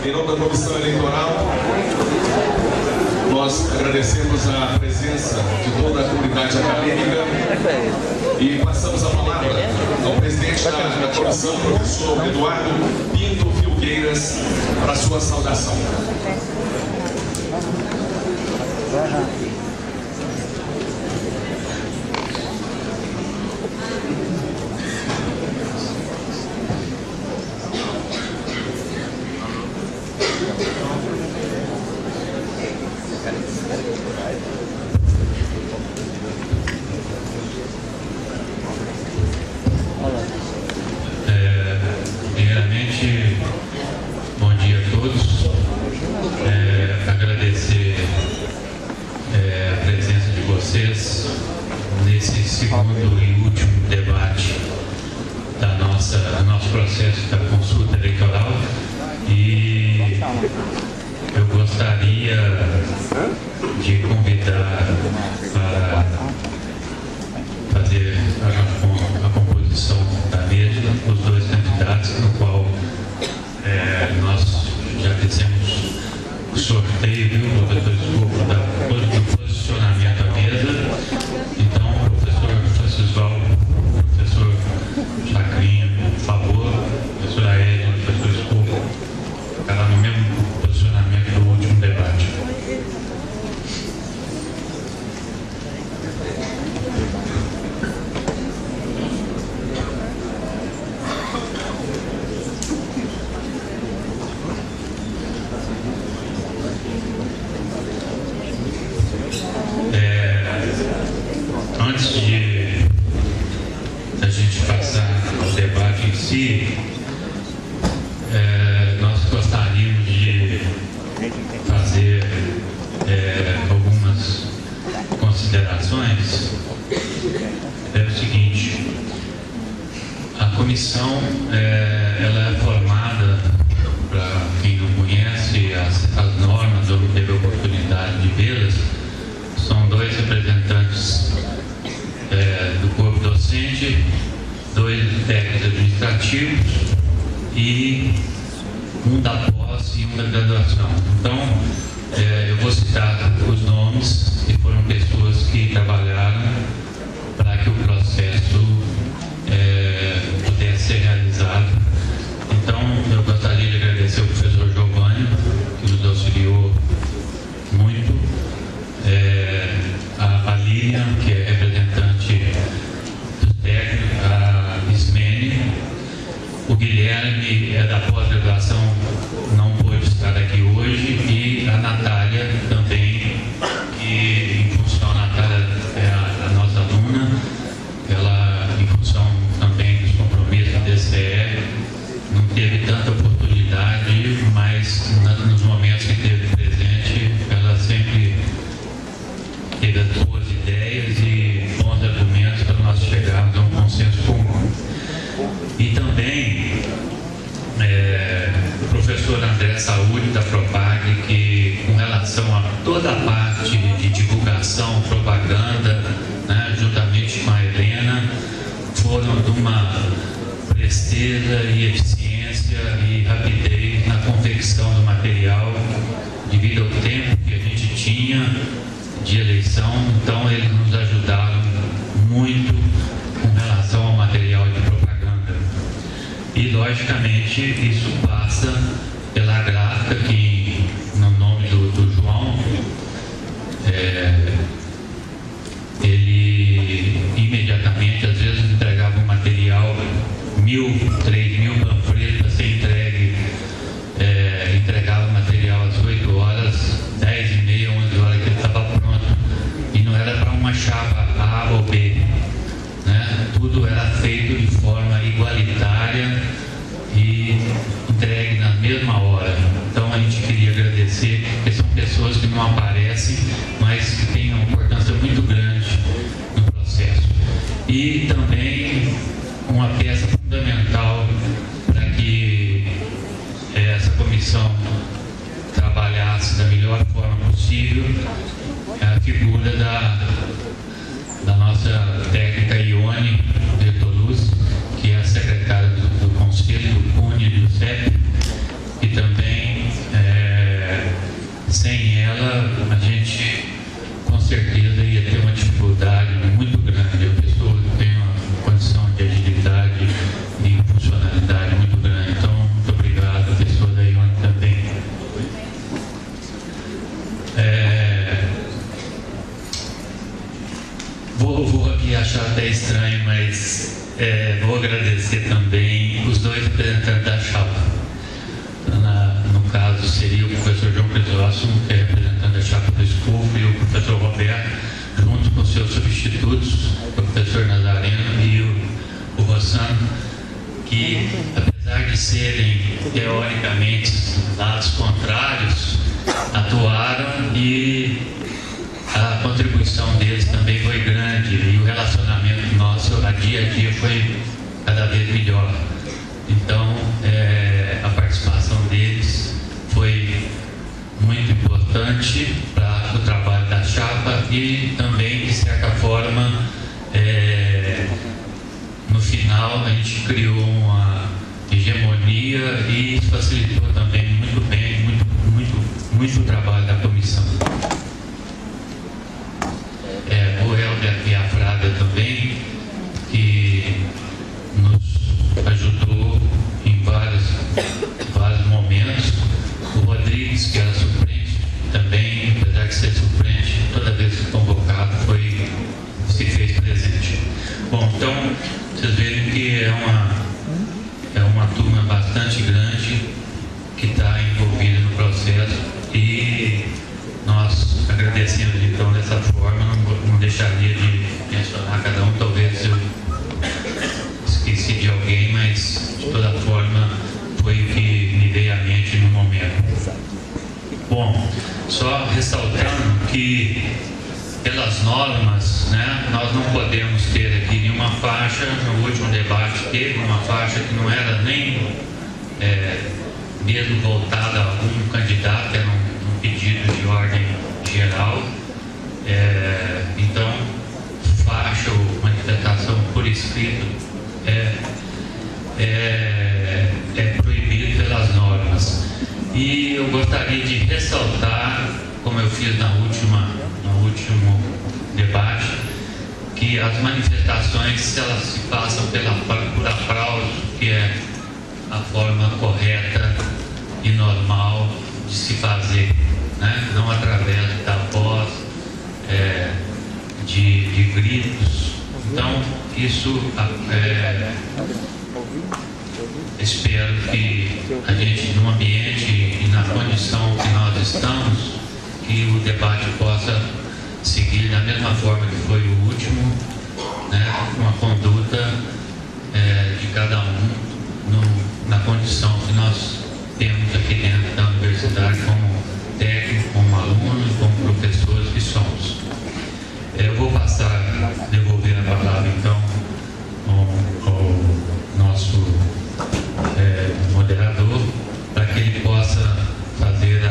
Em nome da Comissão Eleitoral, nós agradecemos a presença de toda a comunidade acadêmica e passamos a palavra ao presidente da comissão, professor Eduardo Pinto Filgueiras, para sua saudação. Primeiramente, bom dia a todos. Agradecer a presença de vocês nesse segundo e último debate do nosso processo da consulta eleitoral, e eu gostaria de convidar para fazer a composição da mesa os dois candidatos, no qual nós já fizemos o sorteio, viu, professor Escopo, do posicionamento à mesa. Então, professor Francisval, professor Chacrinha, por favor, professor Aélia, professor Escopo, ficará no mesmo posicionamento do último debate. Antes de a gente passar ao debate em si, nós gostaríamos de fazer algumas considerações. É o seguinte: a comissão ela é formada, para quem não conhece as normas ou não teve a oportunidade de vê-las, são dois representantes do corpo docente, dois técnicos administrativos e um da pós e um da graduação. Então, eu vou citar os nomes, que foram pessoas que trabalharam para que o processo pudesse ser realizado. Então, eu gostaria de agradecer ao professor Giovanni, que nos auxiliou muito, a Lilian, que é representante dos técnicos, a Ismene, o Guilherme é da pós-graduação, não pôde estar aqui hoje, e a Natália também, que em função, a Natália é a nossa aluna, ela em função também dos compromissos do DCE, não teve tanta oportunidade, mas nos momentos que esteve presente, ela sempre teve as boas ideias e bons argumentos para nós chegarmos a um consenso comum. E também o professor André Saúde, da Propag, que com relação a toda a parte de divulgação, propaganda, né, juntamente com a Helena, foram de uma presteza e eficiência e rapidez na confecção do material, devido ao tempo que a gente tinha de eleição. Então, eles nos ajudaram muito com relação ao material de propaganda. E, logicamente, isso passa pela gráfica, que, no nome do João, ele imediatamente, às vezes, entregava um material, 1.000, 3.000 panfletos para ser entregue, entregava o material às 8 horas, 10h30, 11 horas que ele estava pronto, e não era para uma chapa A ou B, né? Tudo era feito de forma igualitária e entregue na mesma hora. Então, a gente queria agradecer, porque são pessoas que não aparecem, mas que têm uma importância muito grande no processo. E também uma peça fundamental para que essa comissão trabalhasse da melhor forma possível, é a figura da nossa técnica Ione Bertoluzzi, que é a secretária do Conselho, do CUNE e do CEP, e também mas vou agradecer também os dois representantes da chapa. No caso, seria o professor João Crisóstomo, que é representante da chapa do SCUF, e o professor Roberto, junto com seus substitutos, o professor Nazareno e o Rossano, que, apesar de serem, teoricamente, lados contrários, atuaram e a contribuição deles também foi grande e o relacionamento nosso, a dia foi cada vez melhor. Então, a participação deles foi muito importante para o trabalho da chapa e também, de certa forma, no final a gente criou uma hegemonia e facilitou também muito bem, muito o trabalho da comissão. O Helder e a Frada também, que nos ajudou em vários momentos. O Rodrigues, que era suplente, também, apesar de ser suplente, toda vez convocado se fez presente. Bom, então, vocês veem que é uma turma bastante grande que está envolvida no processo e nós agradecemos então dessa forma. Não deixaria de mencionar cada um, talvez eu esqueci de alguém, mas de toda forma foi o que me veio à mente no momento. Bom, só ressaltando que pelas normas, né, nós não podemos ter aqui nenhuma faixa. No último debate teve uma faixa que não era nem mesmo voltada a algum candidato, era um pedido de ordem geral. Então, faixa ou manifestação por escrito é proibido pelas normas. E eu gostaria de ressaltar, como eu fiz no último debate, que as manifestações, se elas se passam por aplauso, que é a forma correta e normal de se fazer, né? Não através da voz, de gritos. Então, isso espero que a gente, no ambiente e na condição que nós estamos, que o debate possa seguir da mesma forma que foi o último, né? Uma conduta de cada um na condição que nós temos aqui dentro da universidade, como técnico, como aluno e como professores que somos. Eu vou devolver a palavra então ao nosso moderador, para que ele possa fazer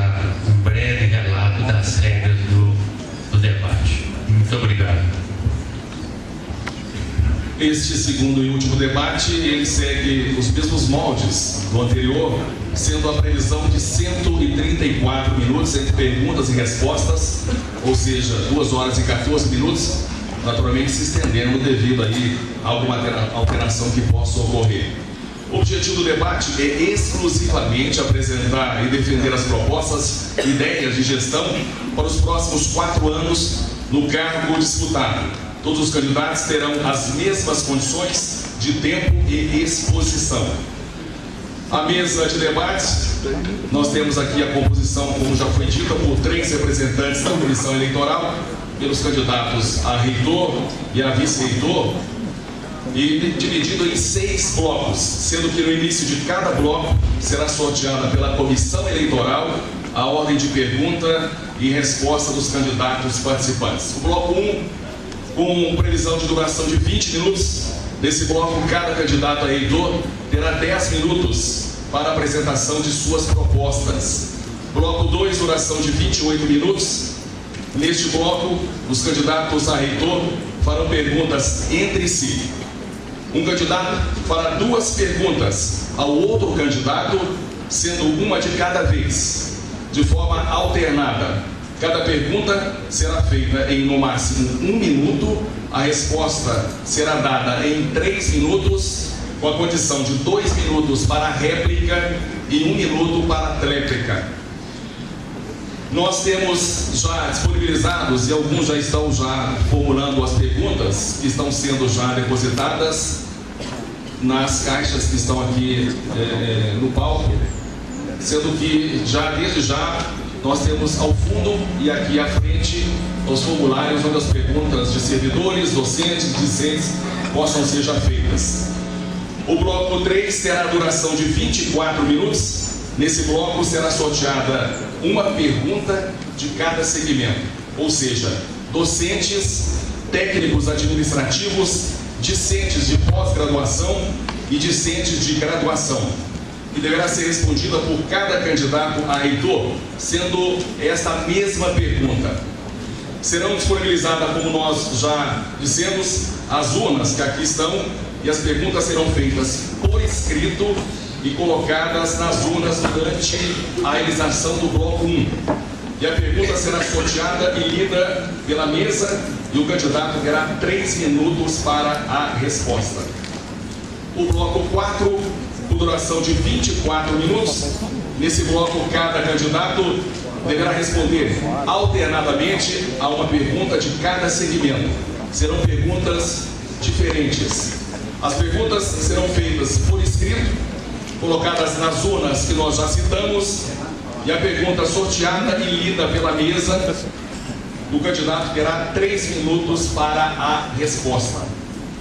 um breve relato das regras do debate. Muito obrigado. Este segundo e último debate, ele segue os mesmos moldes do anterior, sendo a previsão de 134 minutos entre perguntas e respostas, ou seja, 2 horas e 14 minutos, naturalmente se estendendo devido aí a alguma alteração que possa ocorrer. O objetivo do debate é exclusivamente apresentar e defender as propostas, ideias de gestão para os próximos 4 anos no cargo disputado. Todos os candidatos terão as mesmas condições de tempo e exposição. A mesa de debate, nós temos aqui a composição, como já foi dita, por 3 representantes da comissão eleitoral, pelos candidatos a reitor e a vice-reitor, e dividido em 6 blocos, sendo que no início de cada bloco será sorteada pela comissão eleitoral a ordem de pergunta e resposta dos candidatos participantes. O bloco 1, com previsão de duração de 20 minutos. Nesse bloco, cada candidato a reitor terá 10 minutos para a apresentação de suas propostas. Bloco 2, duração de 28 minutos. Neste bloco, os candidatos a reitor farão perguntas entre si. Um candidato fará 2 perguntas ao outro candidato, sendo uma de cada vez, de forma alternada. Cada pergunta será feita em no máximo 1 minuto, a resposta será dada em 3 minutos, com a condição de 2 minutos para a réplica e 1 minuto para a tréplica. Nós temos já disponibilizados, e alguns já estão formulando as perguntas, que estão sendo já depositadas nas caixas que estão aqui no palco, sendo que desde já nós temos ao fundo e aqui à frente os formulários onde as perguntas de servidores, docentes, discentes possam ser já feitas. O bloco 3 terá a duração de 24 minutos. Nesse bloco será sorteada uma pergunta de cada segmento, ou seja, docentes, técnicos administrativos, discentes de pós-graduação e discentes de graduação, que deverá ser respondida por cada candidato a reitor, sendo esta a mesma pergunta. Serão disponibilizadas, como nós já dissemos, as urnas que aqui estão, e as perguntas serão feitas por escrito e colocadas nas urnas durante a realização do bloco 1. E a pergunta será sorteada e lida pela mesa, e o candidato terá 3 minutos para a resposta. O bloco 4, com duração de 24 minutos. Nesse bloco, cada candidato deverá responder alternadamente a uma pergunta de cada segmento. Serão perguntas diferentes. As perguntas serão feitas por escrito, colocadas nas urnas que nós já citamos, e a pergunta sorteada e lida pela mesa, o candidato terá 3 minutos para a resposta.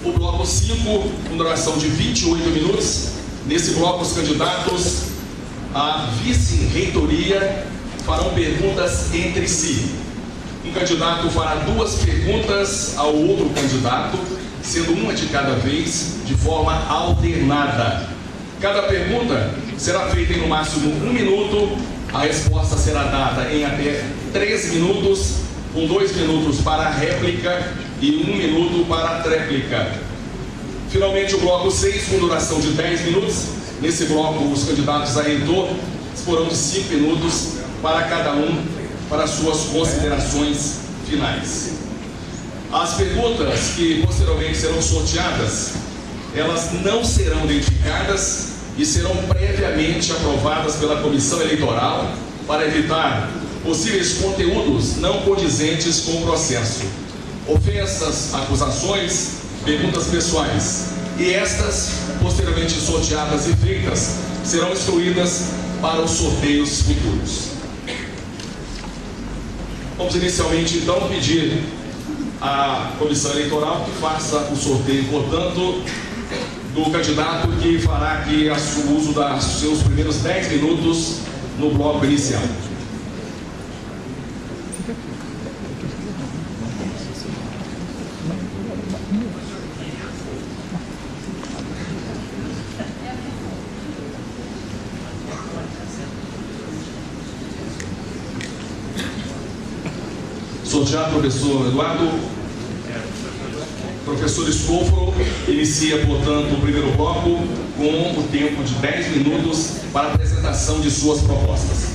O bloco 5, com duração de 28 minutos, nesse bloco os candidatos à vice-reitoria farão perguntas entre si. Um candidato fará 2 perguntas ao outro candidato, sendo uma de cada vez, de forma alternada. Cada pergunta será feita em no máximo 1 minuto, a resposta será dada em até 3 minutos, com 2 minutos para a réplica e 1 minuto para a tréplica. Finalmente, o bloco 6, com duração de 10 minutos. Nesse bloco, os candidatos a reitor disporão de 5 minutos para cada um, para suas considerações finais. As perguntas que posteriormente serão sorteadas, elas não serão identificadas e serão previamente aprovadas pela comissão eleitoral para evitar possíveis conteúdos não condizentes com o processo, ofensas, acusações, perguntas pessoais. E estas, posteriormente sorteadas e feitas, serão instruídas para os sorteios futuros. Vamos inicialmente então pedir à comissão eleitoral que faça o sorteio, portanto, do candidato que fará aqui o uso dos seus primeiros 10 minutos no bloco inicial. Sorteado, professor Eduardo. Professor Escofro inicia, portanto, o primeiro bloco com o tempo de 10 minutos para a apresentação de suas propostas.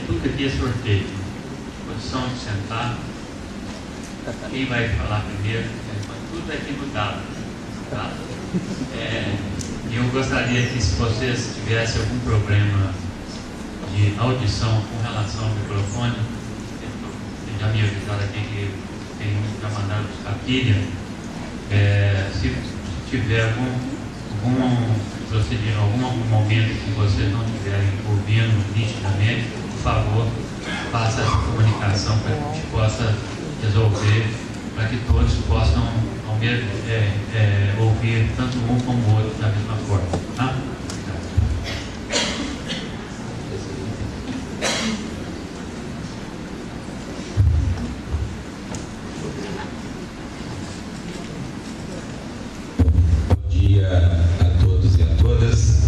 Tudo aqui é sorteio, posição de sentar, quem vai falar primeiro, tudo aqui mudado, tá? Eu gostaria que, se vocês tivessem algum problema de audição com relação ao microfone, já me avisaram aqui que tem um que já mandaram buscar pilha, se tiver algum momento que vocês não estiverem ouvindo nitidamente, por favor, faça essa comunicação para que a gente possa resolver, para que todos possam ao mesmo, ouvir tanto um como o outro da mesma forma. Tá? Bom dia a todos e a todas.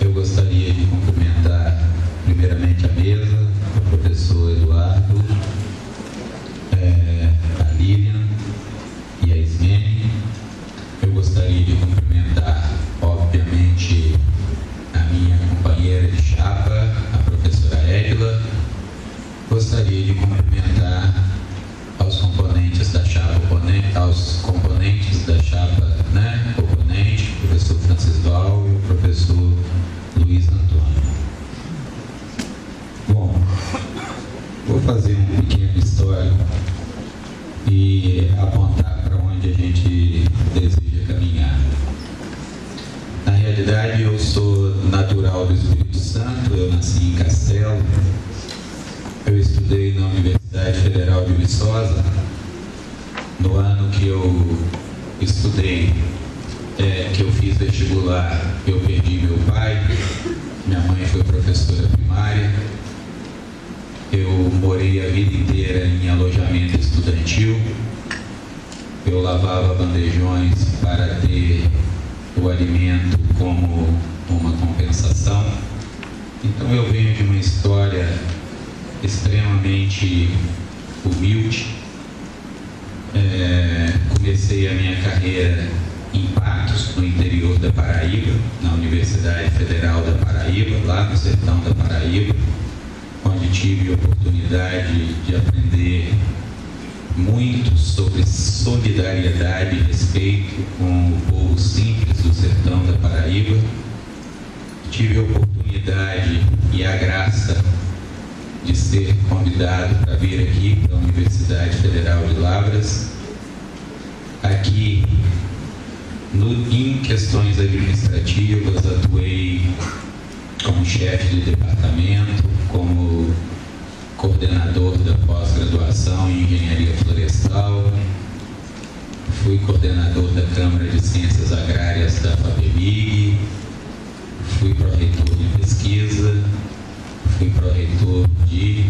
Eu gostaria de cumprimentar primeiramente a mesa, o professor Eduardo, gostaria de cumprimentar aos componentes da chapa oponente, o professor Francisval e o professor Luiz Antônio. Bom, vou fazer um pequeno histórico e apontar para onde a gente deseja caminhar. Na realidade, eu sou natural do Espírito Santo, eu nasci em Castelo, eu estudei na Universidade Federal de Viçosa. No ano que eu estudei, que eu fiz vestibular, eu perdi meu pai, minha mãe foi professora primária, eu morei a vida inteira em alojamento estudantil, eu lavava bandejões para ter o alimento como uma compensação. Então eu venho de uma história extremamente humilde. Comecei a minha carreira em Patos, no interior da Paraíba, na Universidade Federal da Paraíba, lá no sertão da Paraíba, onde tive a oportunidade de aprender muito sobre solidariedade e respeito com o povo simples do sertão da Paraíba. Tive a oportunidade e a graça de ser convidado para vir aqui para a Universidade Federal de Lavras. Aqui, em questões administrativas, atuei como chefe de departamento, como coordenador da pós-graduação em Engenharia Florestal, fui coordenador da Câmara de Ciências Agrárias da FAPEMIG, fui pró-reitor de pesquisa, fui pró-reitor de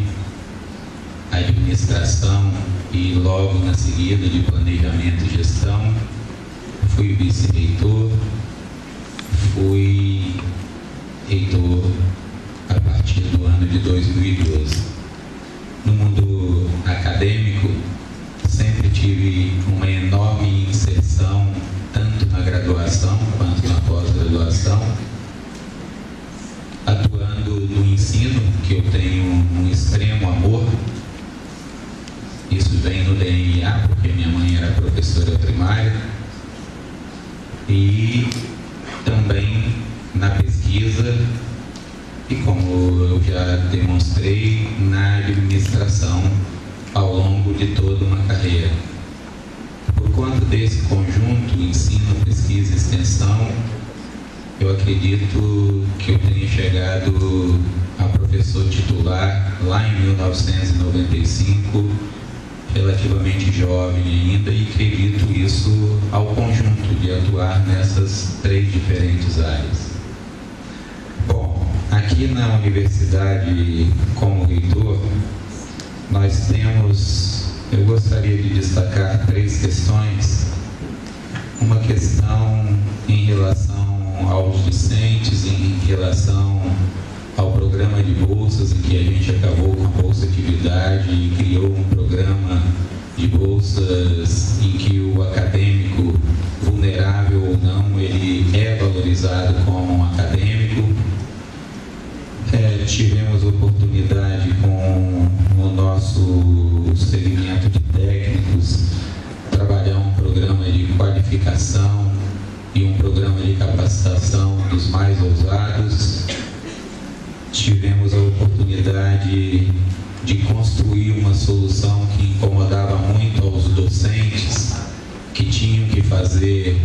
administração e logo na seguida de planejamento e gestão, fui vice-reitor, fui reitor a partir do ano de 2012. No mundo acadêmico, sempre tive uma enorme inserção, tanto na graduação quanto na pós-graduação, atuando no ensino, que eu tenho um extremo amor. Isso vem no DNA, porque minha mãe era professora primária, e também na pesquisa, e como eu já demonstrei, na administração ao longo de toda uma carreira. Por conta desse conjunto, ensino, pesquisa e extensão, eu acredito que eu tenha chegado a professor titular lá em 1995, relativamente jovem ainda, e acredito isso ao conjunto de atuar nessas 3 diferentes áreas. Bom, aqui na universidade, como reitor, nós temos, eu gostaria de destacar 3 questões. Uma questão em relação aos discentes, em relação ao programa de bolsas, em que a gente acabou com a Bolsa Atividade e criou um programa de bolsas em que o acadêmico, vulnerável ou não, ele é valorizado como um acadêmico. Tivemos oportunidade com o nosso segmento de técnicos trabalhar um programa de qualificação e um programa de capacitação dos mais ousados. Tivemos a oportunidade de construir uma solução que incomodava muito aos docentes, que tinham que fazer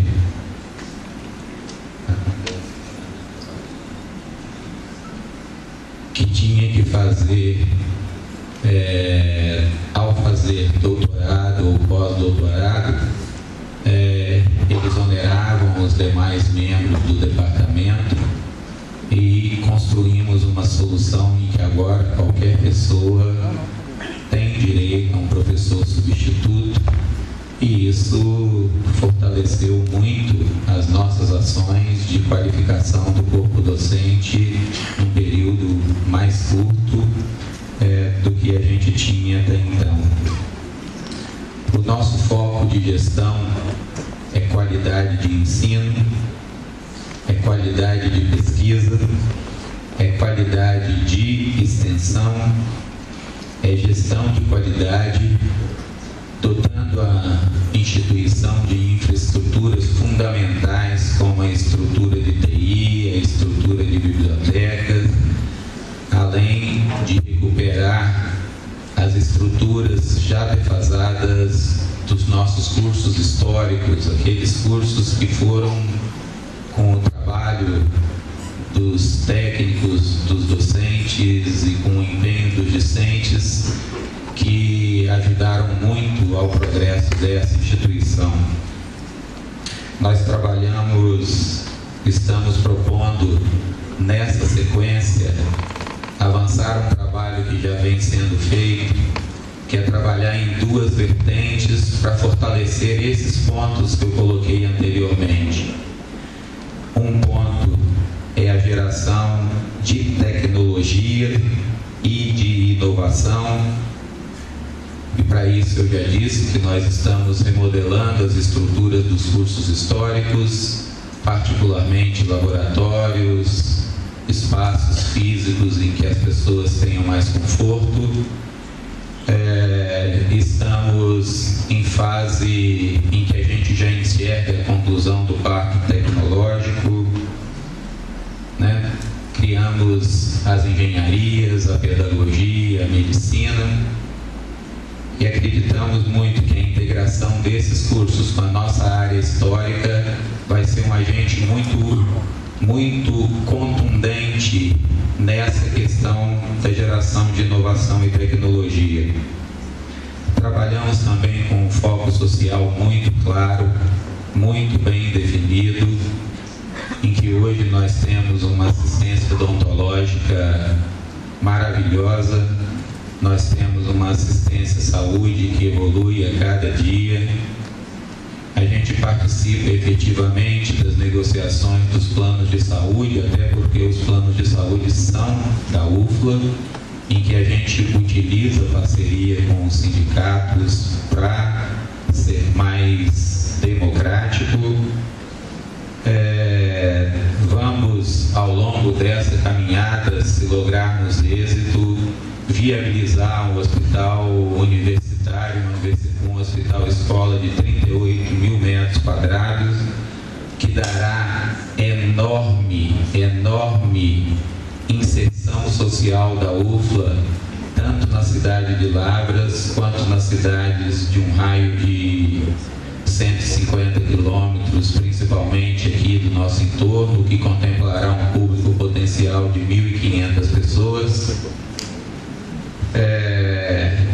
ao fazer doutorado ou pós-doutorado, eles oneravam os demais membros do departamento, e construímos uma solução em que agora qualquer pessoa tem direito a um professor substituto, e isso fortaleceu muito as nossas ações de qualificação do corpo docente num período mais curto do que a gente tinha até então. O nosso foco de gestão é qualidade de ensino, é qualidade de pesquisa, é qualidade de extensão, é gestão de qualidade, dotando a instituição de infraestruturas fundamentais, como a estrutura de TI, a estrutura de bibliotecas, além de recuperar as estruturas já defasadas dos nossos cursos históricos, aqueles cursos que foram com o trabalho dos técnicos, dos docentes e com o empenho dos discentes, que ajudaram muito ao progresso dessa instituição. Nós estamos propondo nessa sequência avançar um trabalho que já vem sendo feito, que é trabalhar em duas vertentes para fortalecer esses pontos que eu coloquei anteriormente. Um ponto é a geração de tecnologia e de inovação, e para isso eu já disse que nós estamos remodelando as estruturas dos cursos históricos, particularmente laboratórios, espaços físicos em que as pessoas tenham mais conforto. Estamos em fase em que a gente já enxerga a conclusão do parque tecnológico, né? Criamos as engenharias, a pedagogia, a medicina, e acreditamos muito que a integração desses cursos com a nossa área histórica vai ser um agente muito contundente nessa questão da geração de inovação e tecnologia. Trabalhamos também com um foco social muito claro, muito bem definido, em que hoje nós temos uma assistência odontológica maravilhosa, nós temos uma assistência à saúde que evolui a cada dia. A gente participa efetivamente das negociações dos planos de saúde, até porque os planos de saúde são da UFLA, em que a gente utiliza parceria com os sindicatos para ser mais democrático. Vamos, ao longo dessa caminhada, se lograrmos êxito, viabilizar um hospital universitário, um hospital escola de 38 mil metros quadrados, que dará enorme inserção social da UFLA, tanto na cidade de Lavras, quanto nas cidades de um raio de 150 quilômetros, principalmente aqui do nosso entorno, que contemplará um público potencial de 1.500 pessoas.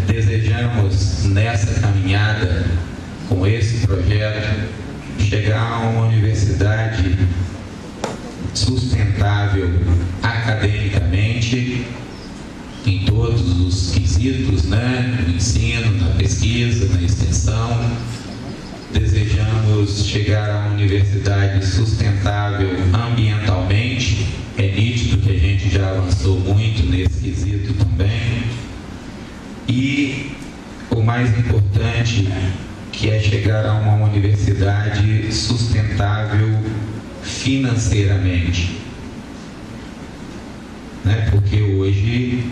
Desejamos, nessa caminhada, com esse projeto, chegar a uma universidade sustentável academicamente, em todos os quesitos, né? No ensino, na pesquisa, na extensão. Desejamos chegar a uma universidade sustentável ambientalmente. É nítido que a gente já avançou muito nesse quesito também. E o mais importante, que é chegar a uma universidade sustentável financeiramente, né? Porque hoje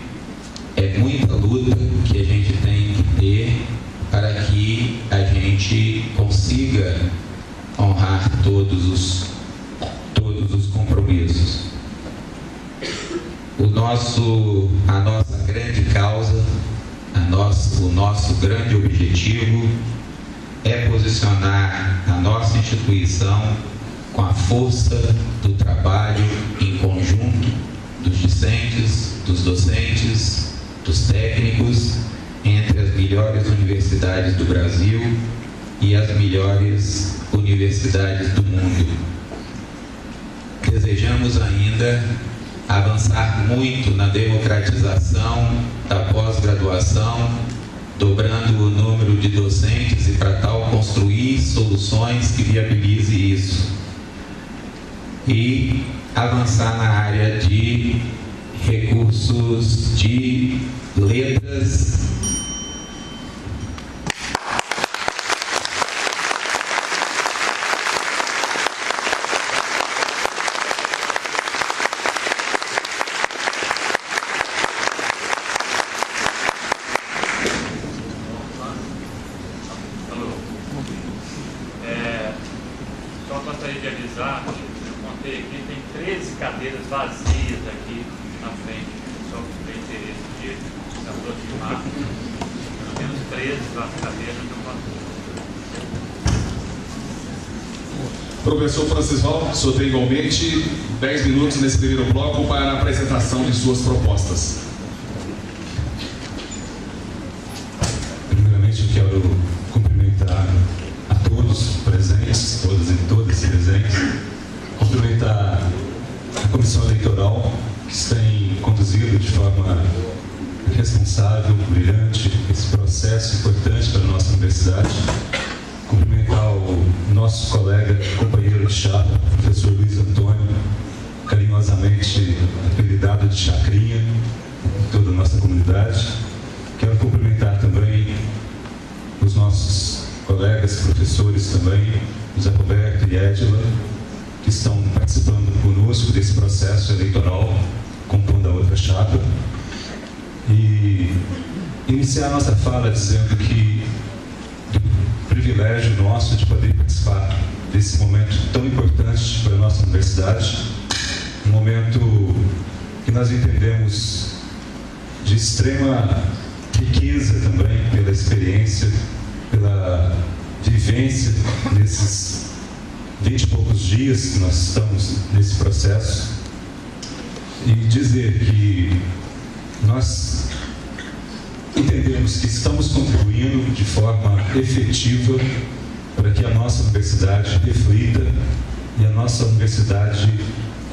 é muita luta que a gente tem que ter para que a gente consiga honrar todos os compromissos. A nossa grande causa, o nosso grande objetivo é posicionar a nossa instituição com a força do trabalho em conjunto dos discentes, dos docentes, dos técnicos, entre as melhores universidades do Brasil e as melhores universidades do mundo. Desejamos ainda avançar muito na democratização da pós-graduação, dobrando o número de docentes e, para tal, construir soluções que viabilizem isso. E avançar na área de recursos de letras. finalizar, eu contei aqui, tem 13 cadeiras vazias aqui na frente. O pessoal que tem interesse de se aproximar. Nós temos 13 cadeiras no conjunto. Professor Francisval, o senhor tem igualmente 10 minutos nesse primeiro bloco para a apresentação de suas propostas. Primeiramente, eu quero cumprimentar a todos presentes, todas e todas presentes, cumprimentar a Comissão Eleitoral, que tem conduzido de forma responsável, brilhante, esse processo importante para a nossa universidade. Cumprimentar o nosso colega, companheiro de chapa, professor Luiz Antônio, carinhosamente apelidado de Chacrinha, em toda a nossa comunidade. Quero cumprimentar também os nossos colegas, professores também, José Roberto e Edila, que estão participando conosco desse processo eleitoral, compondo a outra chapa. E iniciar a nossa fala dizendo que privilégio nosso de poder participar desse momento tão importante para a nossa universidade, um momento que nós entendemos de extrema riqueza também pela experiência, pela vivência nesses 20 e poucos dias que nós estamos nesse processo, e dizer que nós entendemos que estamos contribuindo de forma efetiva para que a nossa universidade reflita e a nossa universidade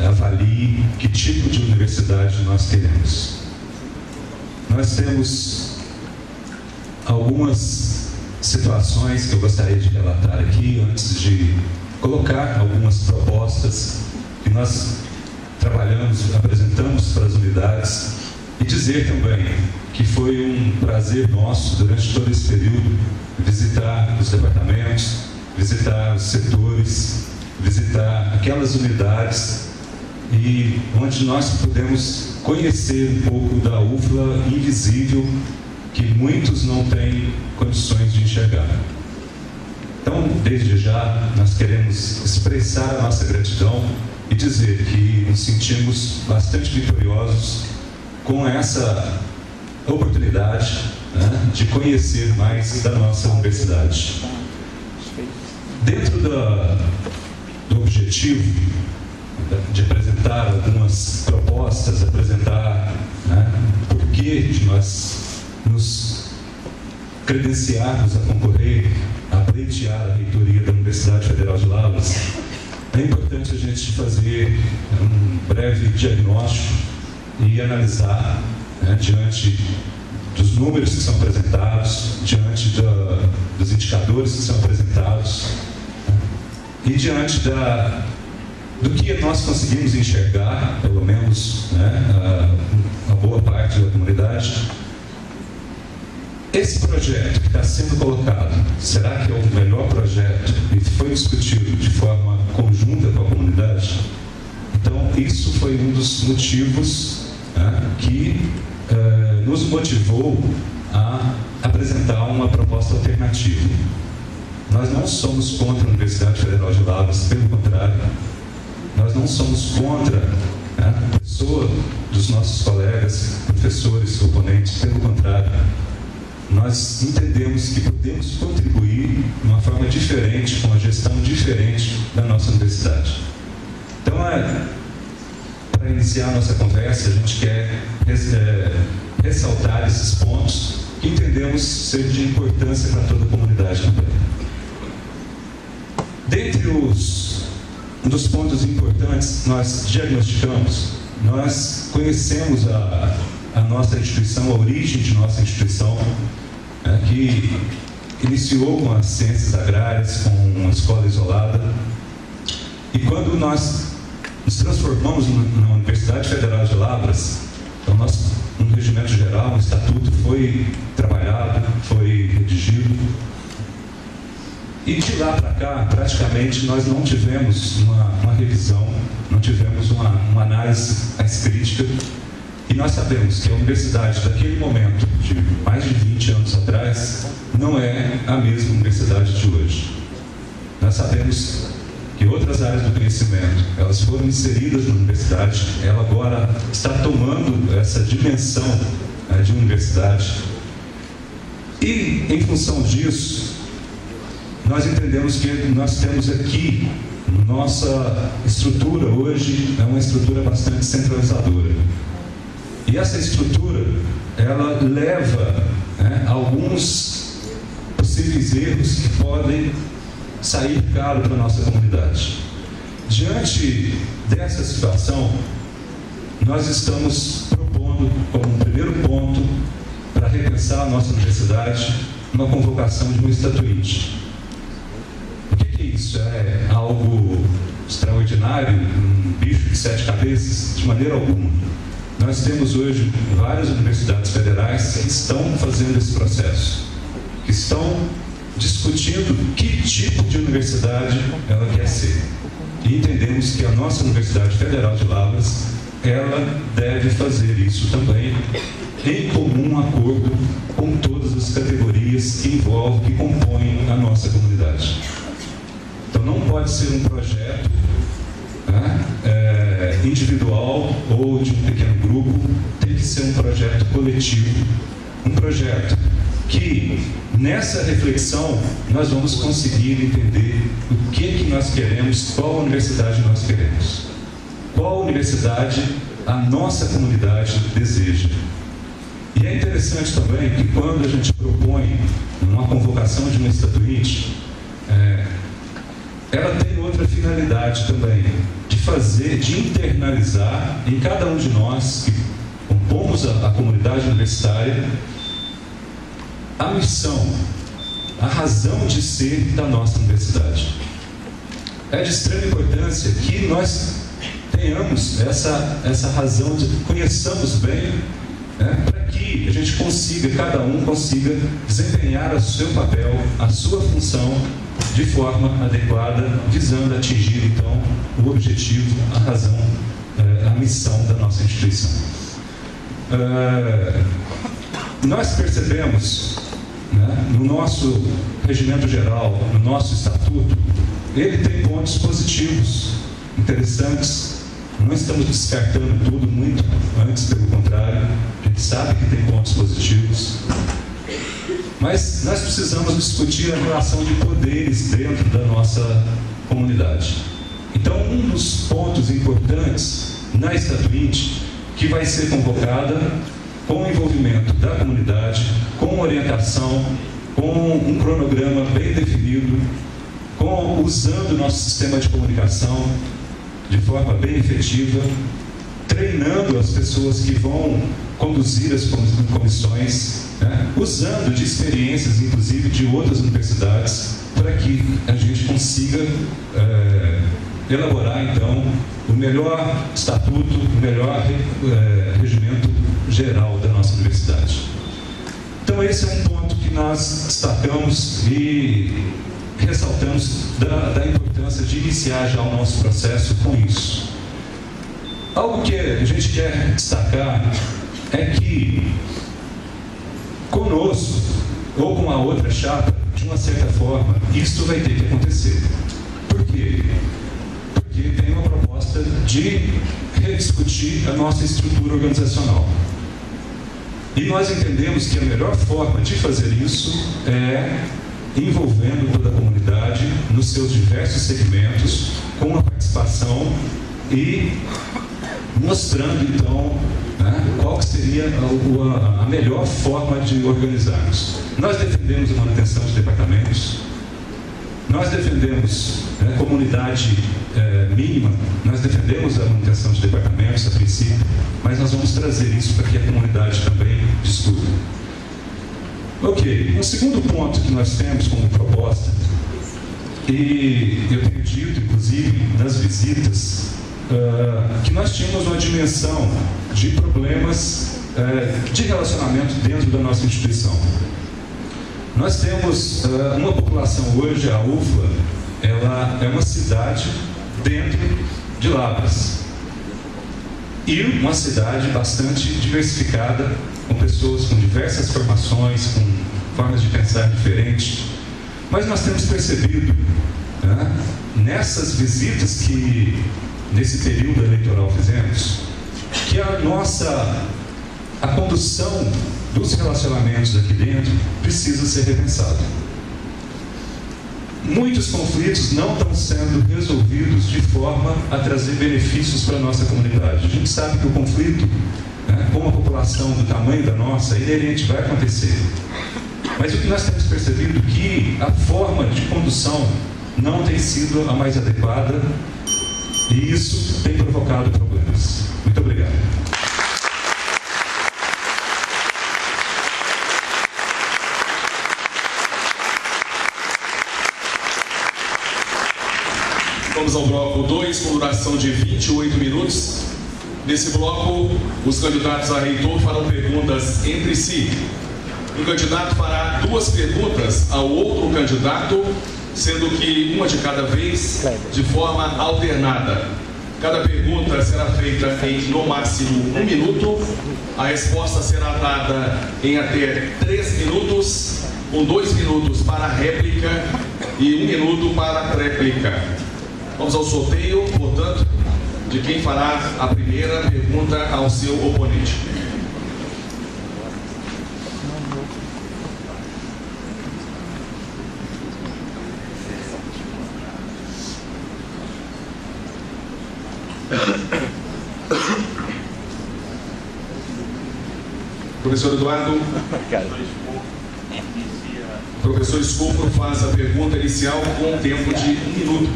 avalie que tipo de universidade nós queremos. Nós temos algumas situações que eu gostaria de relatar aqui antes de colocar algumas propostas que nós trabalhamos, apresentamos para as unidades, e dizer também que foi um prazer nosso, durante todo esse período, visitar os departamentos, visitar os setores, visitar aquelas unidades, e onde nós pudemos conhecer um pouco da UFLA invisível que muitos não têm condições de enxergar. Então, desde já, nós queremos expressar a nossa gratidão e dizer que nos sentimos bastante vitoriosos com essa oportunidade, né, de conhecer mais da nossa universidade. Dentro do objetivo de apresentar algumas propostas, apresentar, né, por que de nós nos credenciarmos a concorrer, a pleitear a reitoria da Universidade Federal de Lavras, é importante a gente fazer um breve diagnóstico e analisar, né, diante dos números que são apresentados, diante dos indicadores que são apresentados, e diante do que nós conseguimos enxergar, pelo menos, né, a boa parte da comunidade. Esse projeto que está sendo colocado, será que é o melhor projeto e foi discutido de forma conjunta com a comunidade? Então, isso foi um dos motivos, né, que nos motivou a apresentar uma proposta alternativa. Nós não somos contra a Universidade Federal de Lavras, pelo contrário, nós não somos contra, né, a pessoa dos nossos colegas, professores, oponentes, pelo contrário. Nós entendemos que podemos contribuir de uma forma diferente, com uma gestão diferente da nossa universidade. Então, para iniciar a nossa conversa, a gente quer ressaltar esses pontos que entendemos ser de importância para toda a comunidade também. Dentre um dos pontos importantes, nós diagnosticamos, nós conhecemos a nossa instituição, a origem de nossa instituição, que iniciou com as ciências agrárias, com uma escola isolada, e quando nós nos transformamos na Universidade Federal de Lavras, então um regimento geral, um estatuto foi trabalhado, foi redigido, e de lá para cá, praticamente, nós não tivemos uma revisão, não tivemos uma análise mais crítica. E nós sabemos que a universidade daquele momento, de mais de 20 anos atrás, não é a mesma universidade de hoje. Nós sabemos que outras áreas do conhecimento, elas foram inseridas na universidade, ela agora está tomando essa dimensão de universidade. E, em função disso, nós entendemos que nós temos aqui, nossa estrutura hoje é uma estrutura bastante centralizadora. E essa estrutura, ela leva alguns possíveis erros que podem sair caro para a nossa comunidade. Diante dessa situação, nós estamos propondo, como um primeiro ponto, para repensar a nossa universidade, uma convocação de um estatuinte. O que é isso? É algo extraordinário, um bicho de 7 cabeças? De maneira alguma. Nós temos hoje várias universidades federais que estão fazendo esse processo, que estão discutindo que tipo de universidade ela quer ser. E entendemos que a nossa Universidade Federal de Lavras, ela deve fazer isso também, em comum acordo com todas as categorias que envolvem, que compõem a nossa comunidade. Então não pode ser um projeto individual ou de um pequeno grupo, tem que ser um projeto coletivo, um projeto que, nessa reflexão, nós vamos conseguir entender o que nós queremos, qual universidade nós queremos, qual universidade a nossa comunidade deseja. E é interessante também que, quando a gente propõe uma convocação de um estatuinte, ela tem outra finalidade também, de internalizar em cada um de nós que compomos a comunidade universitária a missão, a razão de ser da nossa universidade. É de extrema importância que nós tenhamos essa razão, conheçamos bem, para que a gente consiga, cada um consiga desempenhar o seu papel, a sua função de forma adequada, visando atingir então o objetivo, a razão, a missão da nossa instituição. Nós percebemos, no nosso regimento geral, no nosso estatuto, ele tem pontos positivos, interessantes. Não estamos descartando tudo, muito antes, pelo contrário, a gente sabe que tem pontos positivos. Mas nós precisamos discutir a relação de poderes dentro da nossa comunidade. Então, um dos pontos importantes na estatuinte, que vai ser convocada com o envolvimento da comunidade, com orientação, com um cronograma bem definido, usando o nosso sistema de comunicação de forma bem efetiva, treinando as pessoas que vão conduzir as comissões, usando de experiências, inclusive, de outras universidades, para que a gente consiga elaborar, então, o melhor estatuto, o melhor regimento geral da nossa universidade. Então, esse é um ponto que nós destacamos e ressaltamos da importância de iniciar já o nosso processo com isso. Algo que a gente quer destacar é que conosco, ou com a outra chapa, de uma certa forma, isso vai ter que acontecer. Por quê? Porque tem uma proposta de rediscutir a nossa estrutura organizacional. E nós entendemos que a melhor forma de fazer isso é envolvendo toda a comunidade nos seus diversos segmentos, com uma participação e mostrando, então, qual que seria a melhor forma de organizarmos. Nós defendemos a manutenção de departamentos, nós defendemos comunidade mínima, nós defendemos a manutenção de departamentos a princípio, mas nós vamos trazer isso para que a comunidade também discuta. Ok, um segundo ponto que nós temos como proposta, e eu tenho dito, inclusive, nas visitas, que nós tínhamos uma dimensão de problemas de relacionamento dentro da nossa instituição. Nós temos uma população hoje, a UFLA, ela é uma cidade dentro de Lavras. E uma cidade bastante diversificada, com pessoas com diversas formações, com formas de pensar diferentes. Mas nós temos percebido né, nessas visitas que nesse período eleitoral fizemos, que a condução dos relacionamentos aqui dentro precisa ser repensada. Muitos conflitos não estão sendo resolvidos de forma a trazer benefícios para a nossa comunidade. A gente sabe que o conflito, né, com a população do tamanho da nossa, inerente vai acontecer. Mas o que nós temos percebido é que a forma de condução não tem sido a mais adequada e isso tem provocado problemas. Muito obrigado. Vamos ao bloco 2, com duração de 28 minutos. Nesse bloco, os candidatos a reitor farão perguntas entre si. Um candidato fará 2 perguntas ao outro candidato, sendo que uma de cada vez, de forma alternada. Cada pergunta será feita em, no máximo, 1 minuto. A resposta será dada em até 3 minutos, com 2 minutos para a réplica e 1 minuto para a tréplica. Vamos ao sorteio, portanto, de quem fará a primeira pergunta ao seu oponente. Professor Eduardo, o professor Escopro faz a pergunta inicial com um tempo de 1 minuto,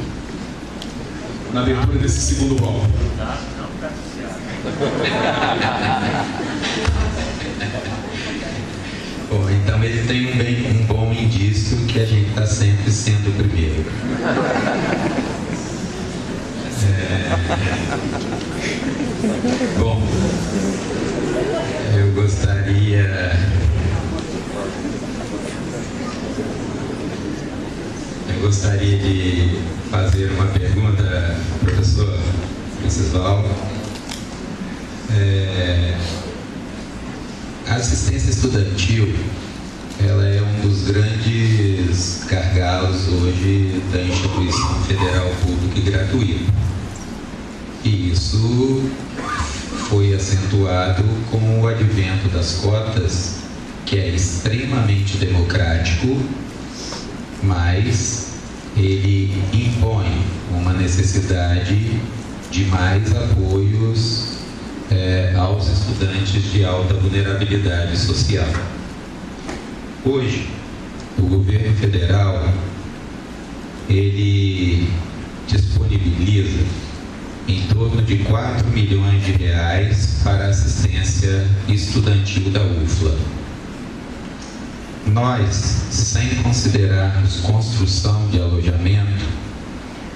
na abertura desse segundo bloco. Bom, então ele tem um bom indício que a gente está sempre sendo o primeiro. Bom, eu gostaria de fazer uma pergunta, professor Francisvaldo. A assistência estudantil, ela é um dos grandes gargalos hoje da instituição federal pública e gratuita. E isso foi acentuado com o advento das cotas, que é extremamente democrático, mas ele impõe uma necessidade de mais apoios aos estudantes de alta vulnerabilidade social. Hoje, o governo federal, ele disponibiliza em torno de 4 milhões de reais para assistência estudantil da UFLA. Nós, sem considerarmos construção de alojamento,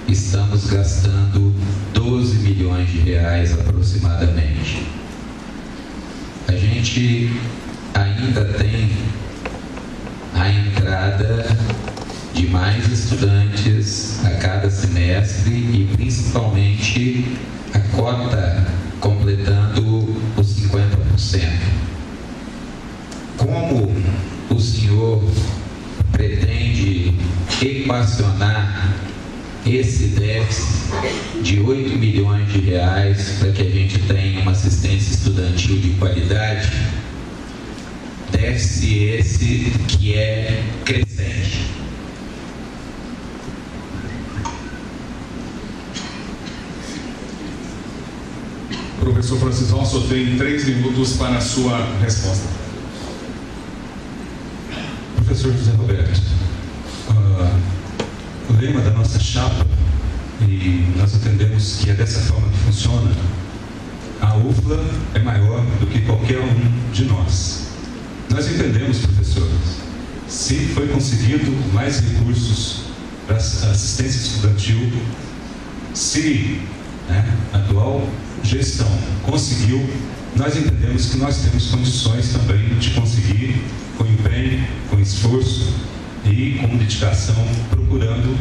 estamos gastando 12 milhões de reais aproximadamente. A gente ainda tem a entrada de mais estudantes a cada semestre e principalmente a cota completando os 50%. Como o senhor pretende equacionar esse déficit de 8 milhões de reais para que a gente tenha uma assistência estudantil de qualidade? Déficit esse que é crescente. Professor Francisvaldo, só tem 3 minutos para a sua resposta. Professor José Roberto, o lema da nossa chapa, e nós entendemos que é dessa forma que funciona, a UFLA é maior do que qualquer um de nós. Nós entendemos, professor, se foi conseguido mais recursos para assistência estudantil, se a atual gestão conseguiu, nós entendemos que nós temos condições também de conseguir, com empenho, com esforço e com dedicação, procurando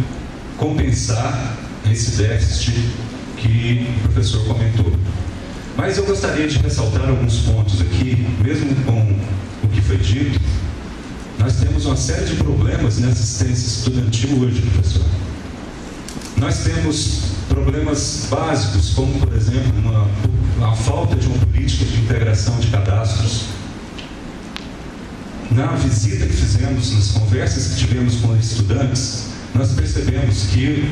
compensar esse déficit que o professor comentou. Mas eu gostaria de ressaltar alguns pontos aqui, mesmo com o que foi dito. Nós temos uma série de problemas na assistência estudantil hoje, professor. Nós temos problemas básicos, como, por exemplo, a falta de uma política de integração de cadastros. Na visita que fizemos, nas conversas que tivemos com estudantes, nós percebemos que